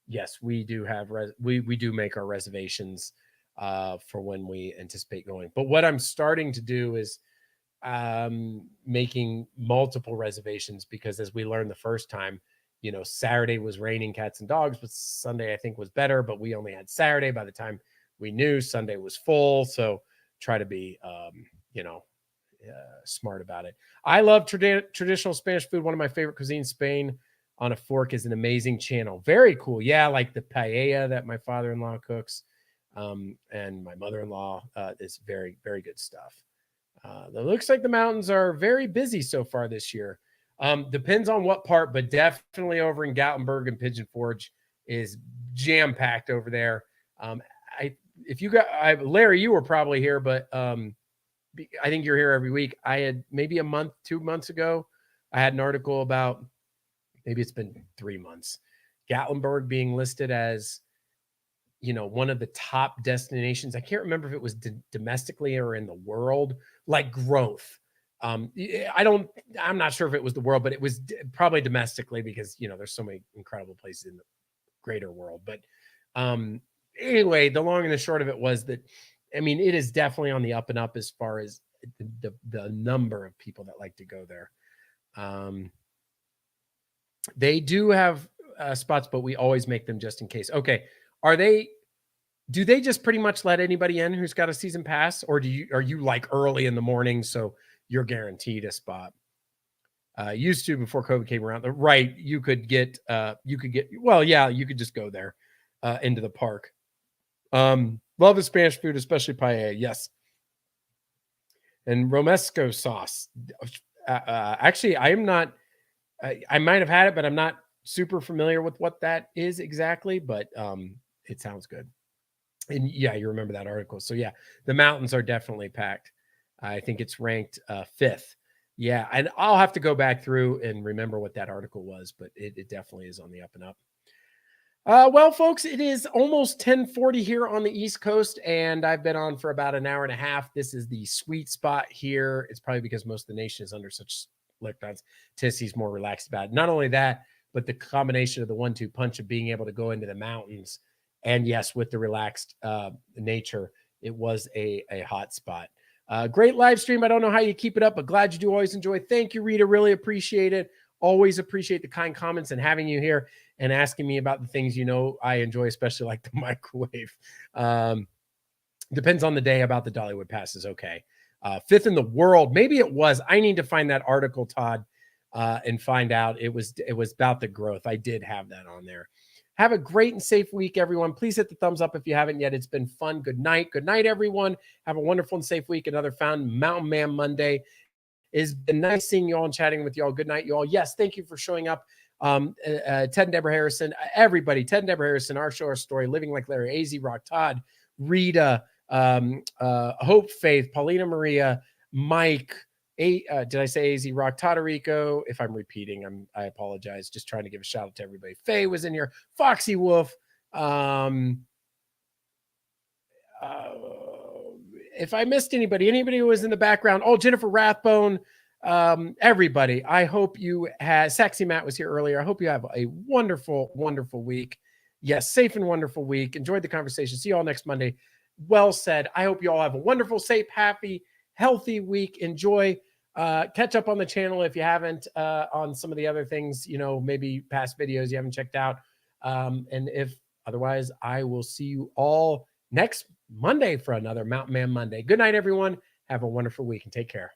yes, we do have we do make our reservations for when we anticipate going. But what I'm starting to do is making multiple reservations because, as we learned the first time, Saturday was raining cats and dogs, but Sunday I think was better. But we only had Saturday by the time we knew Sunday was full. So try to be, smart about it. I love traditional Spanish food. One of my favorite cuisines, Spain on a Fork, is an amazing channel. Very cool. Yeah, like the paella that my father-in-law cooks, and my mother-in-law is very, very good stuff. It looks like the mountains are very busy so far this year. Depends on what part, but definitely over in Gatlinburg and Pigeon Forge is jam-packed over there. Larry, you were probably here, but I think you're here every week. I had maybe 2 months ago, I had an article about, maybe it's been 3 months, Gatlinburg being listed as, one of the top destinations. I can't remember if it was domestically or in the world, like growth. I'm not sure if it was the world, but it was probably domestically because, there's so many incredible places in the greater world. But anyway, the long and the short of it was that, it is definitely on the up and up as far as the number of people that like to go there. They do have spots, but we always make them just in case. Okay. Do they just pretty much let anybody in who's got a season pass, or are you like early in the morning, so you're guaranteed a spot? Used to, before COVID came around, right? You could just go there into the park. Love the Spanish food, especially paella. Yes. And romesco sauce. Actually, I am not. I might have had it, but I'm not super familiar with what that is exactly. But it sounds good. And yeah, you remember that article. So yeah, the mountains are definitely packed. I think it's ranked 5th. Yeah, and I'll have to go back through and remember what that article was, but it definitely is on the up and up. Well, folks, it is almost 10:40 here on the East Coast, and I've been on for about an hour and a half. This is the sweet spot here. It's probably because most of the nation is under such lockdowns. Tennessee's more relaxed about it. Not only that, but the combination of the 1-2 punch of being able to go into the mountains. And yes, with the relaxed nature, it was a hot spot. Great live stream. I don't know how you keep it up, but glad you do always enjoy. Thank you, Rita. Really appreciate it. Always appreciate the kind comments and having you here and asking me about the things I enjoy, especially like the microwave. Depends on the day about the Dollywood passes. Okay. 5th in the world. Maybe it was. I need to find that article, Todd, and find out. It was about the growth. I did have that on there. Have a great and safe week, everyone. Please hit the thumbs up if you haven't yet. It's been fun. Good night. Good night, everyone. Have a wonderful and safe week. Another Found Mountain Man Monday. It's been nice seeing you all and chatting with you all. Good night, you all. Yes, thank you for showing up. Ted and Deborah Harrison, everybody. Ted and Deborah Harrison, Our Show, Our Story, Living Like Larry, AZ Rock, Todd, Rita, Hope, Faith, Paulina Maria, Mike, did I say AZ Rock, Todorico? If I'm repeating, I apologize. Just trying to give a shout out to everybody. Faye was in here. Foxy Wolf. If I missed anybody who was in the background. Oh, Jennifer Rathbone. Everybody. I hope you had. Sexy Matt was here earlier. I hope you have a wonderful, wonderful week. Yes, safe and wonderful week. Enjoyed the conversation. See you all next Monday. Well said. I hope you all have a wonderful, safe, happy, healthy week. Enjoy. Catch up on the channel if you haven't on some of the other things, maybe past videos you haven't checked out. And if otherwise, I will see you all next Monday for another Mountain Man Monday. Good night, everyone. Have a wonderful week and take care.